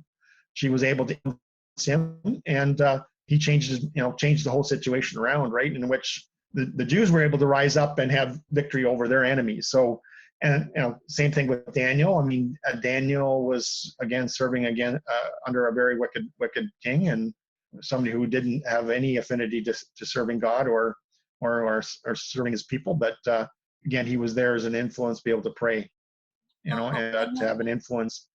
she was able to influence him, and he changed the whole situation around, right? In which the Jews were able to rise up and have victory over their enemies. So, and same thing with Daniel. I mean, Daniel was again serving under a very wicked king, and somebody who didn't have any affinity to serving God or serving his people. But again, he was there as an influence, to be able to pray, and to have an influence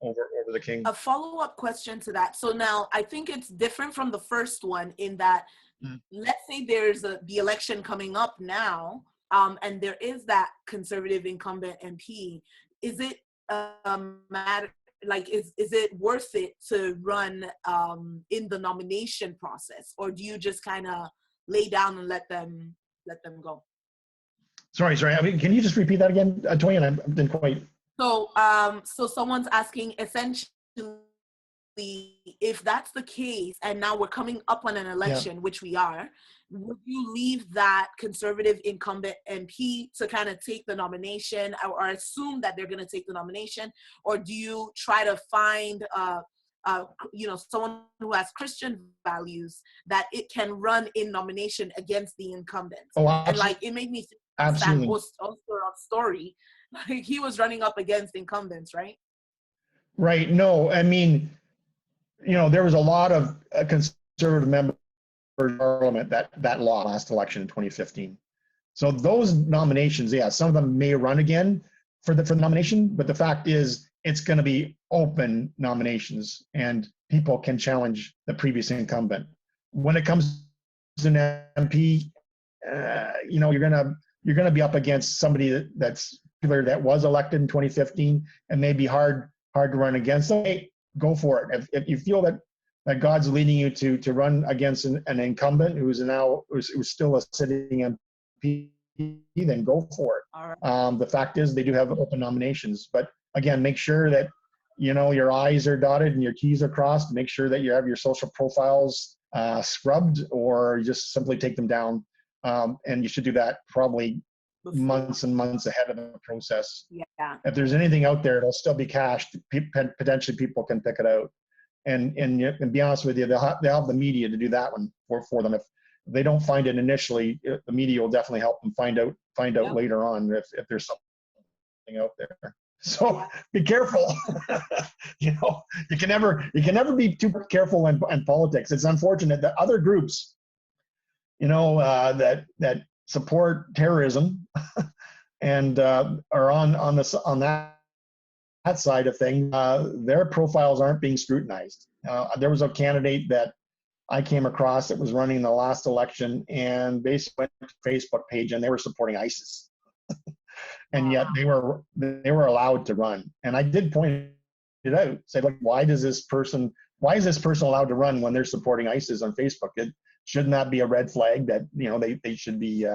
over the king. A follow-up question to that. So now I think it's different from the first one in that, let's say there's the election coming up now, and there is that Conservative incumbent MP. Is it matter? Like, is it worth it to run in the nomination process, or do you just kind of lay down and let them go? Sorry. I mean, can you just repeat that again, Toyin? I didn't quite. So, so someone's asking essentially, if that's the case, and now we're coming up on an election, which we are, would you leave that Conservative incumbent MP to kind of take the nomination, or assume that they're going to take the nomination, or do you try to find, someone who has Christian values that it can run in nomination against the incumbent? Oh, and like, it made me think of Sam Oster's story. Like, he was running up against incumbents, right? Right. No, I mean, there was a lot of Conservative members of Parliament that lost last election in 2015. So those nominations, some of them may run again for the nomination, but the fact is, it's going to be open nominations, and people can challenge the previous incumbent. When it comes to an MP, you're going to be up against somebody that was elected in 2015, and may be hard to run against them. go for it. If you feel that God's leading you to run against an incumbent who's still a sitting MP, then go for it. All right. The fact is, they do have open nominations, but again, make sure that your I's are dotted and your T's are crossed. Make sure that you have your social profiles scrubbed, or just simply take them down. And you should do that probably months and months ahead of the process. Yeah. If there's anything out there, it'll still be cached. Potentially, people can pick it out. And be honest with you, they'll have the media to do that one for them. If they don't find it initially, the media will definitely help them find out later on if there's something out there. So be careful. You can never be too careful in politics. It's unfortunate that other groups, that support terrorism and are on that side of things, their profiles aren't being scrutinized. There was a candidate that I came across that was running the last election, and basically went to the Facebook page and they were supporting ISIS. And yet they were allowed to run. And I did point it out, say, look, why is this person allowed to run when they're supporting ISIS on Facebook? Shouldn't that be a red flag that they should be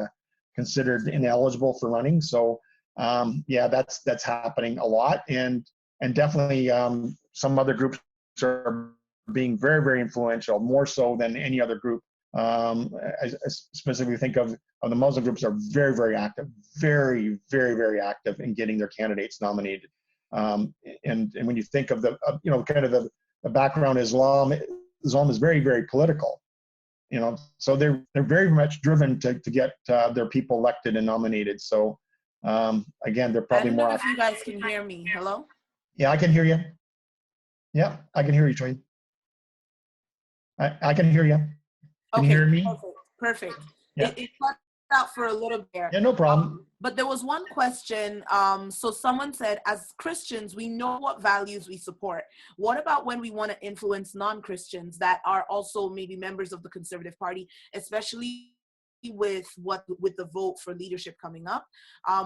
considered ineligible for running? So that's happening a lot, and definitely some other groups are being very, very influential, more so than any other group. I specifically think of the Muslim groups are very, very active, very, very, very active in getting their candidates nominated. And when you think of kind of the background, Islam is very, very political. So they're very much driven to get their people elected and nominated. So again, they're probably more. I don't know if you guys can hear me. Hello? Yeah, I can hear you. Yeah, I can hear you, Troy. I can hear you. Can you hear me? Perfect. Yeah. It cut out for a little bit. Yeah, no problem. But there was one question. So someone said, as Christians, we know what values we support. What about when we want to influence non-Christians that are also maybe members of the Conservative Party, especially with the vote for leadership coming up?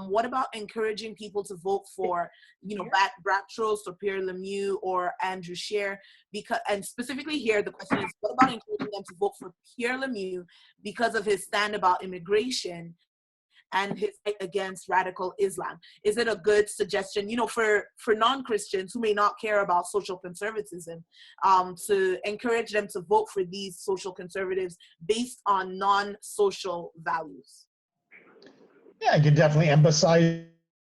What about encouraging people to vote for, Brad Trost or Pierre Lemieux or Andrew Scheer? And specifically here, the question is, what about encouraging them to vote for Pierre Lemieux because of his stand about immigration and his fight against radical Islam? Is it a good suggestion, for non-Christians who may not care about social conservatism, to encourage them to vote for these social conservatives based on non-social values? Yeah, I could definitely emphasize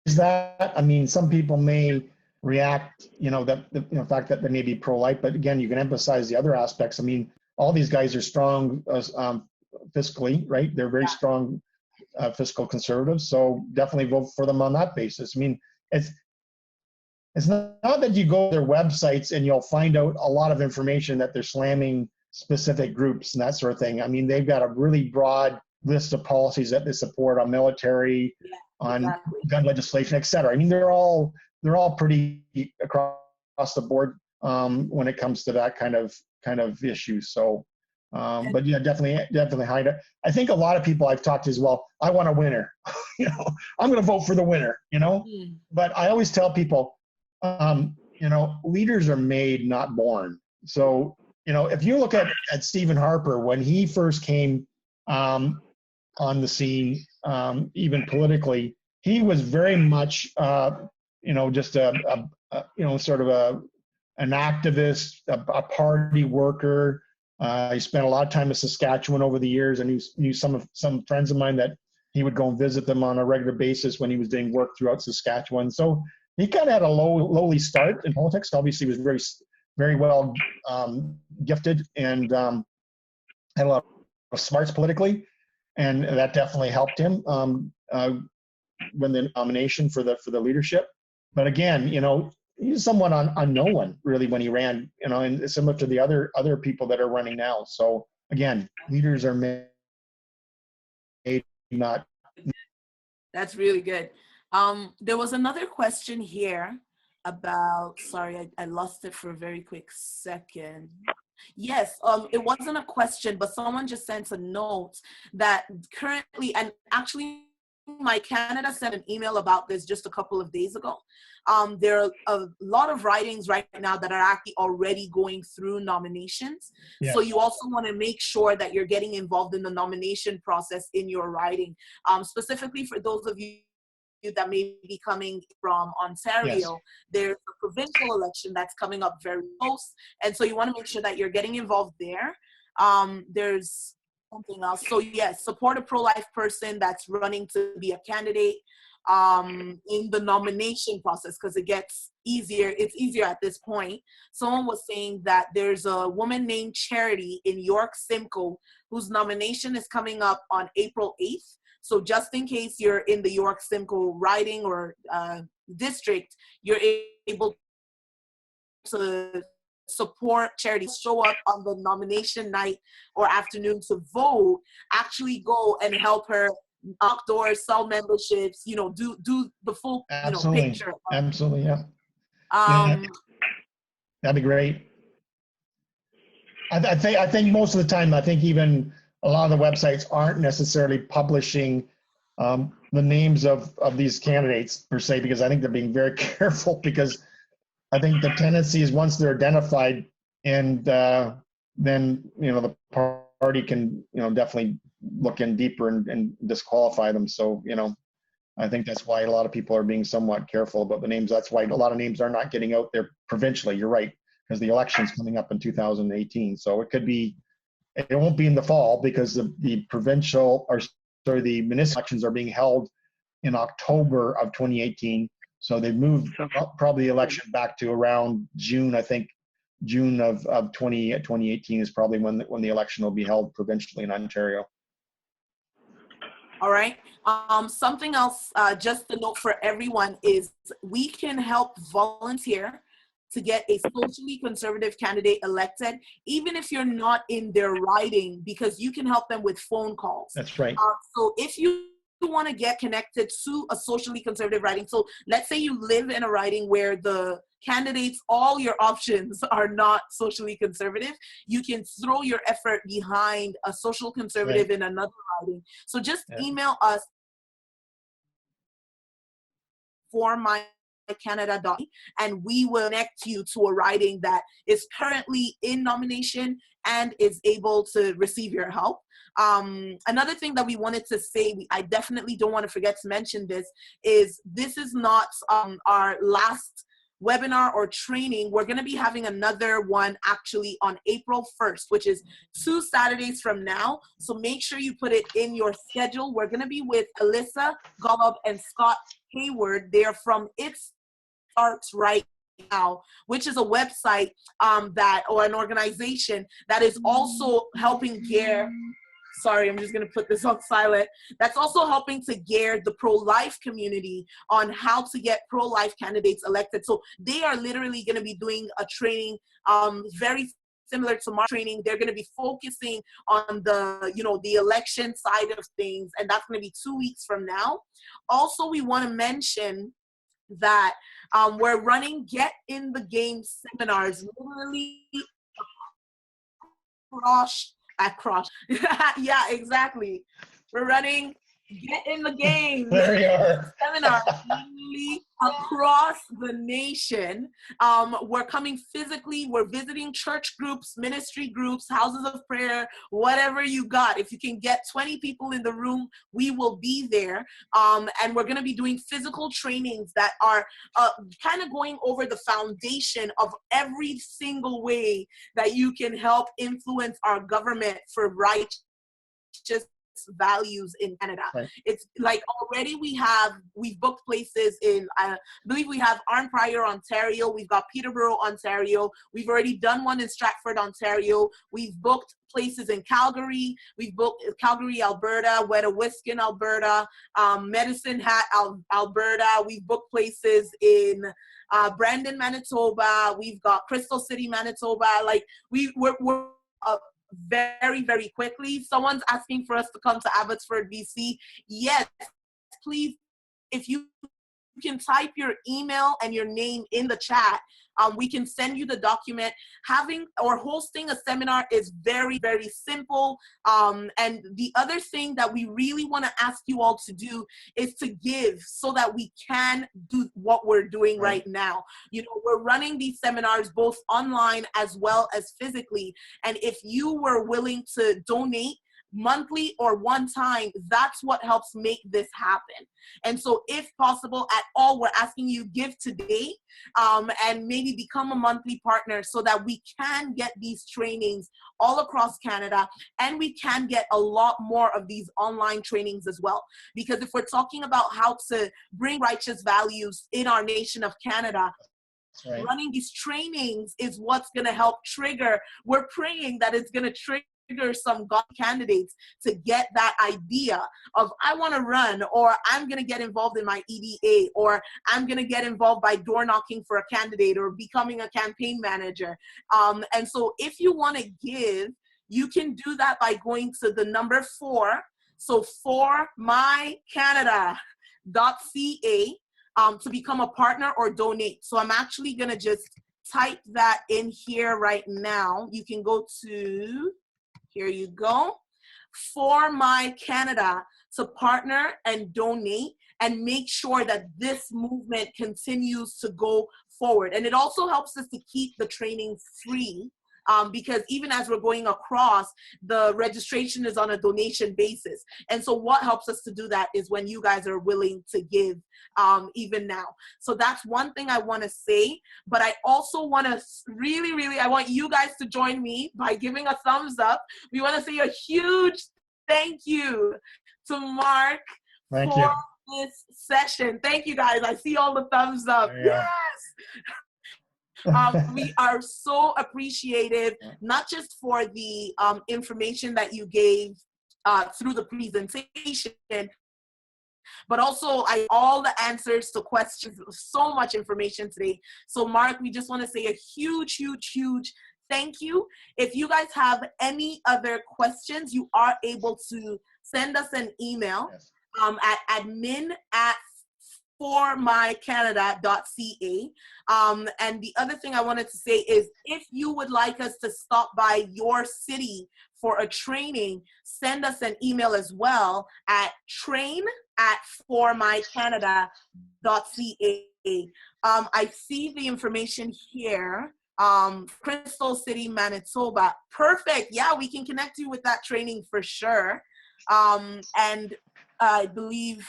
that. I mean, some people may react, the fact that they may be pro-life, but again, you can emphasize the other aspects. I mean, all these guys are strong fiscally, right? They're very strong fiscal conservatives, so definitely vote for them on that basis. I mean, it's not that you go to their websites and you'll find out a lot of information that they're slamming specific groups and that sort of thing. I mean, they've got a really broad list of policies that they support on military, on gun legislation, et cetera. I mean, they're all pretty across the board when it comes to that kind of issue. So. But yeah, definitely hide it. I think a lot of people I've talked to as well, I want a winner. I'm going to vote for the winner, But I always tell people, leaders are made, not born. So, if you look at Stephen Harper, when he first came on the scene, even politically, he was very much, just a sort of an activist, a party worker. He spent a lot of time in Saskatchewan over the years, and he knew some friends of mine that he would go and visit them on a regular basis when he was doing work throughout Saskatchewan. So he kind of had a lowly start in politics. Obviously, he was very, very well gifted and had a lot of smarts politically, and that definitely helped him win the nomination for the leadership. But again, he's somewhat unknown really when he ran, and similar to the other people that are running now. So again, leaders are made, not. That's really good. There was another question here about, sorry, I lost it for a very quick second. Yes, it wasn't a question, but someone just sent a note that currently, and actually My Canada sent an email about this just a couple of days ago. There are a lot of writings right now that are actually already going through nominations. Yes. So you also want to make sure that you're getting involved in the nomination process in your writing. Specifically for those of you that may be coming from Ontario, Yes. there's a provincial election that's coming up very close. And so you want to make sure that you're getting involved there. There's something else. So yes, support a pro-life person that's running to be a candidate in the nomination process, because it gets easier. It's easier at this point. Someone was saying that there's a woman named Charity in York Simcoe whose nomination is coming up on April 8th. So just in case you're in the York Simcoe riding or district, you're able to support Charity, show up on the nomination night or afternoon to vote, actually go and help her outdoors, sell memberships, you know, do the full, Absolutely. picture. Absolutely, yeah. Yeah, that'd be great. I think most of the time, I think even a lot of the websites aren't necessarily publishing the names of these candidates per se, because I think they're being very careful, because I think the tendency is once they're identified, and then, the party can, definitely look in deeper and disqualify them. So, I think that's why a lot of people are being somewhat careful about the names. That's why a lot of names are not getting out there provincially. You're right, because the election's coming up in 2018. So it won't be in the fall, because the municipal elections are being held in October of 2018. So they've moved probably the election back to around June. I think June of 2018 is probably when the election will be held provincially in Ontario. All right. Something else, just a note for everyone, is we can help volunteer to get a socially conservative candidate elected, even if you're not in their riding, because you can help them with phone calls. That's right. So if you want to get connected to a socially conservative riding, so let's say you live in a riding where the candidates, all your options are not socially conservative, you can throw your effort behind a social conservative in another riding. So just email us for mycanada.me, and we will connect you to a riding that is currently in nomination and is able to receive your help. Another thing that we wanted to say, I definitely don't want to forget to mention this is not our last webinar or training. We're going to be having another one actually on April 1st, which is 2 Saturdays from now. So make sure you put it in your schedule. We're going to be with Alyssa Golub and Scott Hayward. They're from It Starts Right Now, which is a website or an organization that is also helping gear. Sorry, I'm just going to put this on silent. That's also helping to gear the pro-life community on how to get pro-life candidates elected. So they are literally going to be doing a training very similar to my training. They're going to be focusing on the election side of things, and that's going to be 2 weeks from now. Also, we want to mention that we're running Get in the Game seminars literally across. Yeah, exactly. We're running Get in the Game There you are. seminars literally across the nation. We're coming physically. We're visiting church groups, ministry groups, houses of prayer, whatever you got. If you can get 20 people in the room, we will be there. And we're going to be doing physical trainings that are kind of going over the foundation of every single way that you can help influence our government for righteous values in Canada. Right. It's like already we've booked places in, I believe we have Arnprior, Ontario. We've got Peterborough, Ontario. We've already done one in Stratford, Ontario. We've booked places in Calgary. We've booked Calgary, Alberta, Wetawiskan, Alberta, Medicine Hat, Alberta. We've booked places in Brandon, Manitoba. We've got Crystal City, Manitoba. Like we're very, very quickly. Someone's asking for us to come to Abbotsford, BC. Yes, please, if you can type your email and your name in the chat. We can send you the document. Having or hosting a seminar is very, very simple. And the other thing that we really want to ask you all to do is to give so that we can do what we're doing right now. You know, we're running these seminars both online as well as physically. And if you were willing to donate monthly or one time, that's what helps make this happen. And so if possible at all, we're asking you give today and maybe become a monthly partner so that we can get these trainings all across Canada, and we can get a lot more of these online trainings as well. Because if we're talking about how to bring righteous values in our nation of Canada, running these trainings is what's going to help trigger. We're praying that it's going to trigger some God candidates to get that idea of I want to run, or I'm going to get involved in my EDA, or I'm going to get involved by door knocking for a candidate or becoming a campaign manager. And so if you want to give, you can do that by going to the number 4. So formycanada.ca to become a partner or donate. So I'm actually going to just type that in here right now. You can go to, here you go, For My Canada, to partner and donate and make sure that this movement continues to go forward. And it also helps us to keep the training free because even as we're going across, the registration is on a donation basis. And so what helps us to do that is when you guys are willing to give even now. So that's one thing I want to say, but I also want to really, I want you guys to join me by giving a thumbs up. We want to say a huge thank you to Mark for this session. Thank you guys. I see all the thumbs up. Yes. We are so appreciative, not just for the information that you gave through the presentation, but also all the answers to questions. So much information today. So Mark, we just want to say a huge thank you. If you guys have any other questions, you are able to send us an email at admin@formycanada.ca. And the other thing I wanted to say is if you would like us to stop by your city for a training, send us an email as well at train@formycanada.ca. I see the information here. Crystal City, Manitoba. Perfect. Yeah, we can connect you with that training for sure. And I believe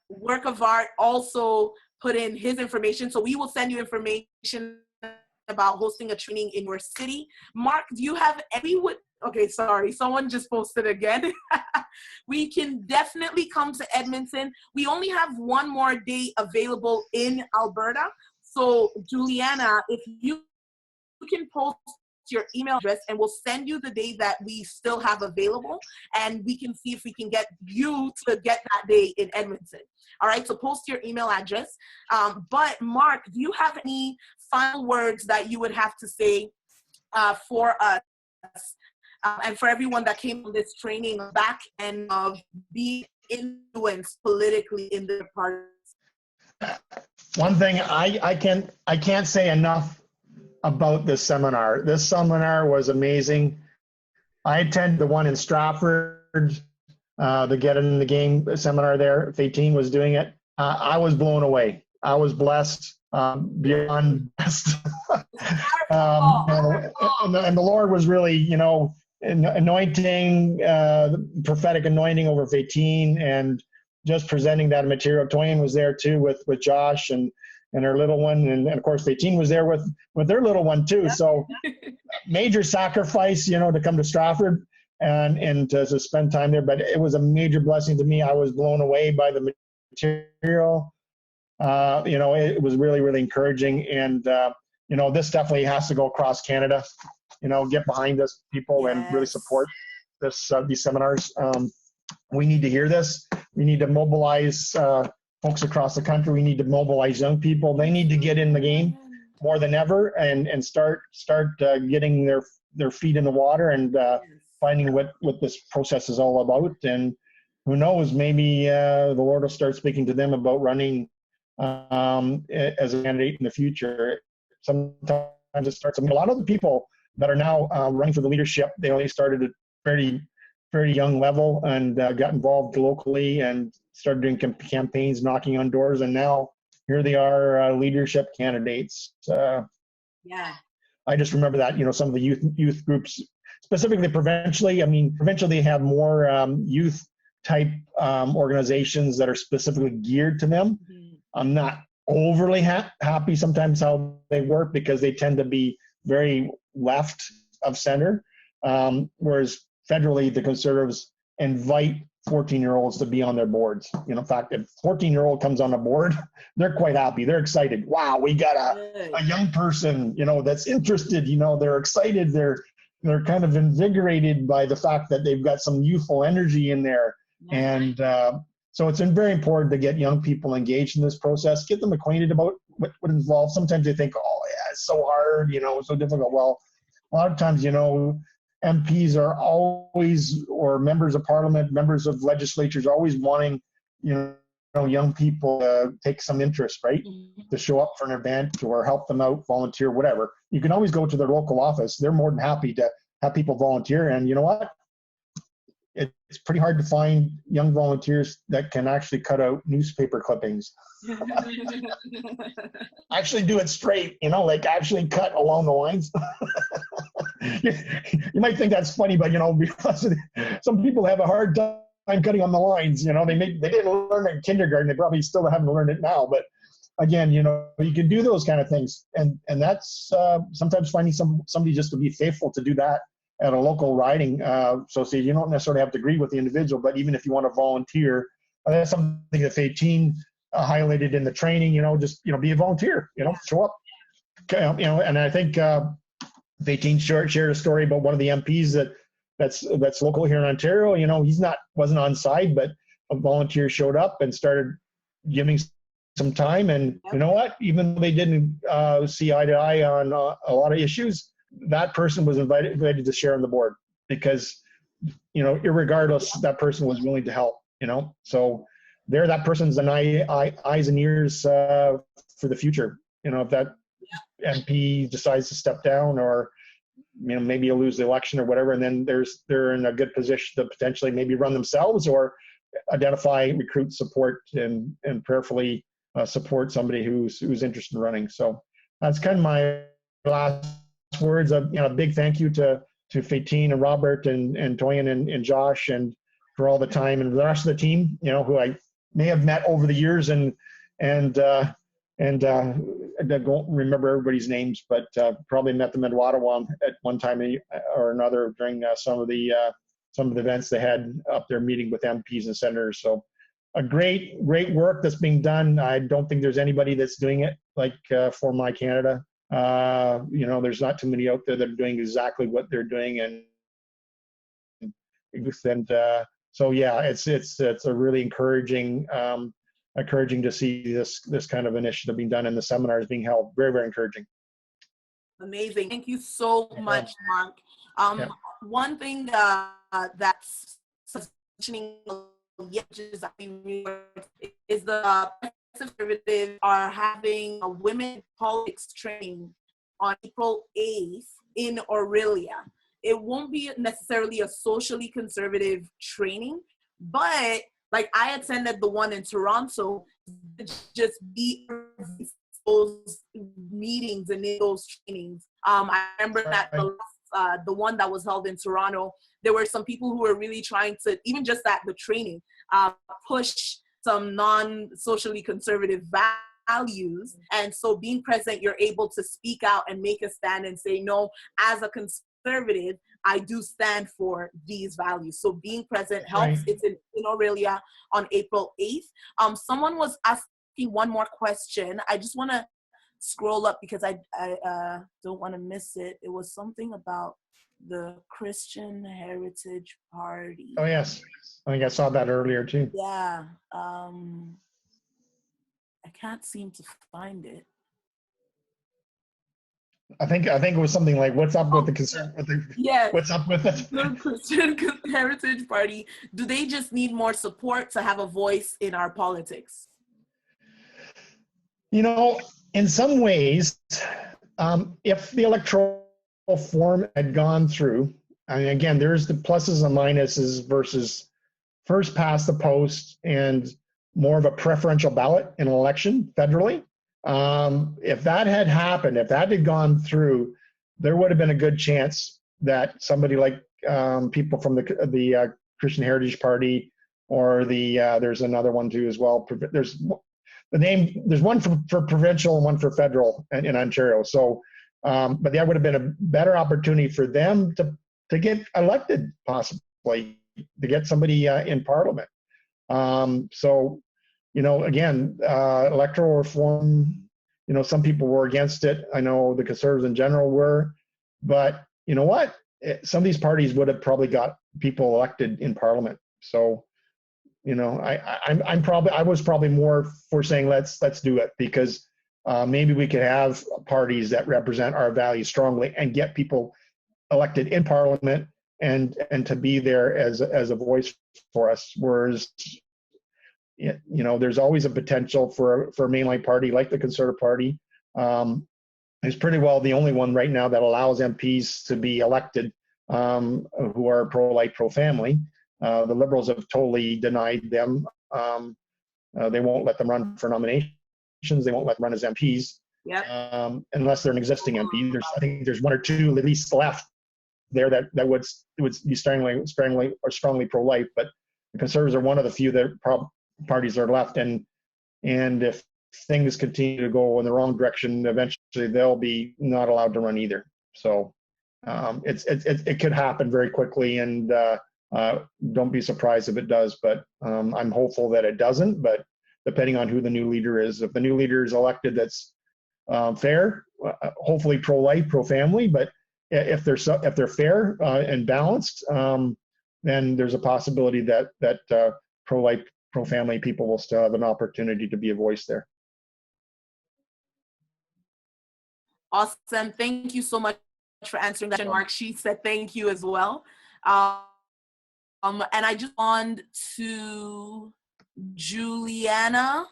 Work of Art also put in his information. So we will send you information about hosting a training in your city. Mark, do you have okay, sorry, someone just posted again. We can definitely come to Edmonton. We only have one more day available in Alberta. So Juliana, if you can post your email address and we'll send you the day that we still have available, and we can see if we can get you to get that day in Edmonton. All right, so post your email address. But Mark, do you have any final words that you would have to say for us and for everyone that came on this training back and of being influenced politically in their parties? One thing I can't say enough about this seminar. This seminar was amazing. I attended the one in Stratford, the Get In the Game seminar there. 18 was doing it. I was blown away. I was blessed, beyond blessed. And the Lord was really, anointing, the prophetic anointing over 18, and just presenting that material. Toyin was there too with Josh and her little one, and of course 18 was there with their little one too. So major sacrifice, to come to Stratford and to spend time there. But it was a major blessing to me. I was blown away by the material. It was really, really encouraging. And this definitely has to go across Canada. Get behind this, people, and really support these seminars. We need to hear this. We need to mobilize folks across the country. We need to mobilize young people. They need to get in the game more than ever and start getting their feet in the water and finding what this process is all about. And who knows, maybe the Lord will start speaking to them about running as a candidate in the future. Sometimes it starts. I mean, a lot of the people that are now running for the leadership, they only started at very young level and got involved locally and started doing campaigns, knocking on doors, and now here they are, leadership candidates. Yeah. I just remember that, some of the youth groups, specifically provincially. I mean, provincially they have more youth type organizations that are specifically geared to them. Mm-hmm. I'm not overly happy sometimes how they work because they tend to be very left of center, whereas federally the Conservatives invite 14-year-olds to be on their boards. In fact, if a 14-year-old comes on a board, they're quite happy. They're excited. Wow, we got a young person, that's interested. They're excited. They're kind of invigorated by the fact that they've got some youthful energy in there. And so it's very important to get young people engaged in this process, get them acquainted about what involves. Sometimes they think, oh, yeah, it's so hard, it's so difficult. Well, a lot of times, MPs are always, or members of parliament, members of legislatures, are always wanting, young people to take some interest, right? Mm-hmm. To show up for an event or help them out, volunteer, whatever. You can always go to their local office. They're more than happy to have people volunteer. And you know what? It's pretty hard to find young volunteers that can actually cut out newspaper clippings. Actually do it straight, like actually cut along the lines. You might think that's funny, but because some people have a hard time cutting on the lines. They didn't learn it in kindergarten. They probably still haven't learned it now. But again, you can do those kind of things, and that's sometimes finding somebody just to be faithful to do that at a local riding association. You don't necessarily have to agree with the individual, but even if you want to volunteer, that's something that 18 highlighted in the training. Just be a volunteer. Show up. And I think 18 shared a story about one of the MPs that's local here in Ontario. He's wasn't on side, but a volunteer showed up and started giving some time. And you know what? Even though they didn't see eye to eye on a lot of issues, that person was invited to share on the board because, irregardless, that person was willing to help. So that person's an eyes and ears for the future. If that MP decides to step down, or maybe you'll lose the election or whatever, and then they're in a good position to potentially maybe run themselves or identify, recruit, support, and prayerfully support somebody who's interested in running. So that's kind of my last words. A big thank you to Fatine and Robert and Toyin and Josh, and for all the time, and the rest of the team, who I may have met over the years and I don't remember everybody's names, but probably met them in Ottawa at one time or another during some of the events they had up there meeting with MPs and senators. So a great work that's being done. I don't think there's anybody that's doing it like For My Canada. There's not too many out there that are doing exactly what they're doing, and so yeah, it's a really encouraging to see this kind of initiative being done and the seminars being held. Very, very encouraging. Amazing. Thank you so much, Mark. One thing that's mentioning is the Conservatives are having a women politics training on April 8th in Aurelia. It won't be necessarily a socially conservative training, but like I attended the one in Toronto, just be those meetings and in those trainings. I remember that the one that was held in Toronto, there were some people who were really trying to, even just at the training, push some non-socially conservative values. And so being present, you're able to speak out and make a stand and say, no, as a conservative, I do stand for these values. So being present helps. Right. It's in Aurelia on April 8th. Someone was asking one more question. I just want to scroll up because I don't want to miss it. It was something about the Christian Heritage Party. Oh, yes. I think I saw that earlier too. Yeah. I can't seem to find it. I think it was something like, "What's up with the concern? Yeah. What's up with it?" The Christian Heritage Party. Do they just need more support to have a voice in our politics? You know, in some ways, if the electoral form had gone through, I mean, again, there's the pluses and minuses versus first past the post and more of a preferential ballot in an election federally. If that had happened, if that had gone through, there would have been a good chance that somebody like people from the Christian Heritage Party or there's another one too as well. There's one for provincial and one for federal in Ontario. So, but that would have been a better opportunity for them to get elected, possibly to get somebody in Parliament. So, again, electoral reform. Some people were against it. I know the Conservatives in general were, but you know what? Some of these parties would have probably got people elected in Parliament. So, I was probably more for saying let's do it, because maybe we could have parties that represent our values strongly and get people elected in Parliament and to be there as a voice for us. Whereas, there's always a potential for a mainline party like the Conservative Party. Is pretty well the only one right now that allows MPs to be elected who are pro-life, pro-family. The Liberals have totally denied them. They won't let them run for nominations. They won't let them run as MPs. Yep. Unless they're an existing MP. I think there's one or two at least left there that would be strongly pro-life. But the Conservatives are one of the few parties that are left, and if things continue to go in the wrong direction, eventually they'll be not allowed to run either. So it could happen very quickly, and don't be surprised if it does. But I'm hopeful that it doesn't. But depending on who the new leader is, if the new leader is elected, that's fair, hopefully pro-life, pro-family. But if they're fair and balanced, then there's a possibility that pro-life, pro-family people will still have an opportunity to be a voice there. Awesome. Thank you so much for answering that, Mark. She said thank you as well. And I just want to Joanne,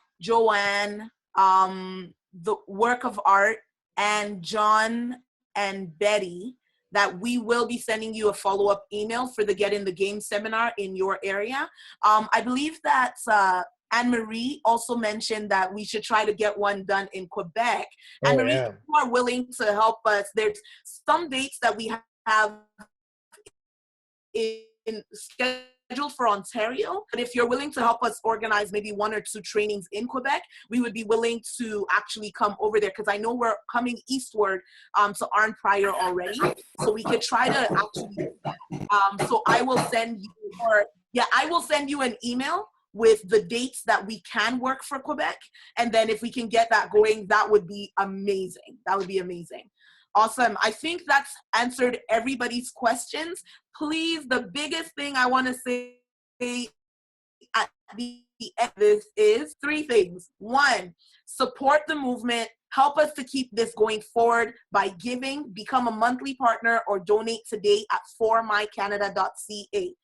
the work of art, and John and Betty, that we will be sending you a follow-up email for the Get in the Game seminar in your area. I believe that Anne-Marie also mentioned that we should try to get one done in Quebec. Oh, Anne-Marie, yeah. if you are willing to help us, there's some dates that we have in scheduled for Ontario, but if you're willing to help us organize maybe one or two trainings in Quebec, we would be willing to actually come over there, because I know we're coming eastward to Arn Prior already, so we could try to actually do that. So I will send you an email with the dates that we can work for Quebec, and then if we can get that going, that would be amazing. That would be amazing. Awesome. I think that's answered everybody's questions. Please, the biggest thing I want to say at the end of this is 3 things. 1, support the movement. Help us to keep this going forward by giving. Become a monthly partner or donate today at formycanada.ca.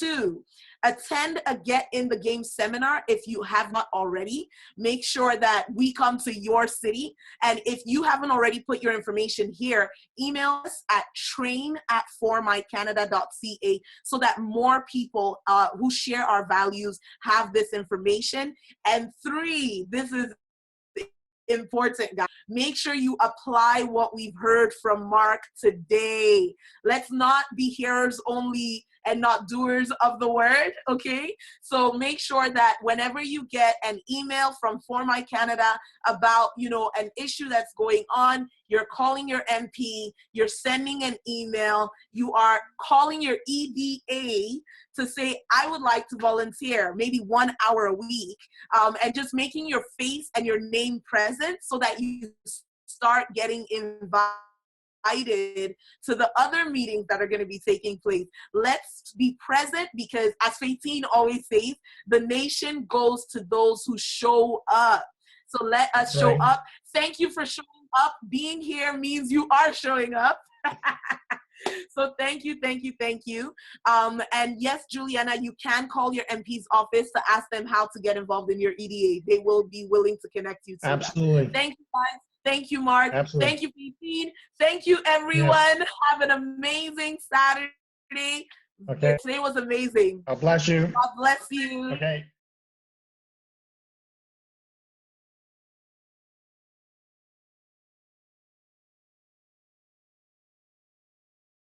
2, attend a Get in the Game seminar if you have not already. Make sure that we come to your city. And if you haven't already put your information here, email us at train@formycanada.ca so that more people who share our values have this information. And 3, this is important, guys. Make sure you apply what we've heard from Mark today. Let's not be hearers only and not doers of the word, okay? So make sure that whenever you get an email from For My Canada about, an issue that's going on, you're calling your MP, you're sending an email, you are calling your EDA to say, I would like to volunteer, maybe 1 hour a week, and just making your face and your name present so that you start getting invited to the other meetings that are going to be taking place. Let's be present, because as 18 always says, the nation goes to those who show up. So let us show up. Thank you for showing up. Being here means you are showing up. So thank you, thank you, thank you. And yes, Juliana, you can call your MP's office to ask them how to get involved in your EDA. They will be willing to connect you to Absolutely. that. Thank you, guys. Thank you, Mark. Absolutely. Thank you, Pete. Thank you, everyone. Yes. Have an amazing Saturday. Okay. Today was amazing. God bless you. God bless you. Okay.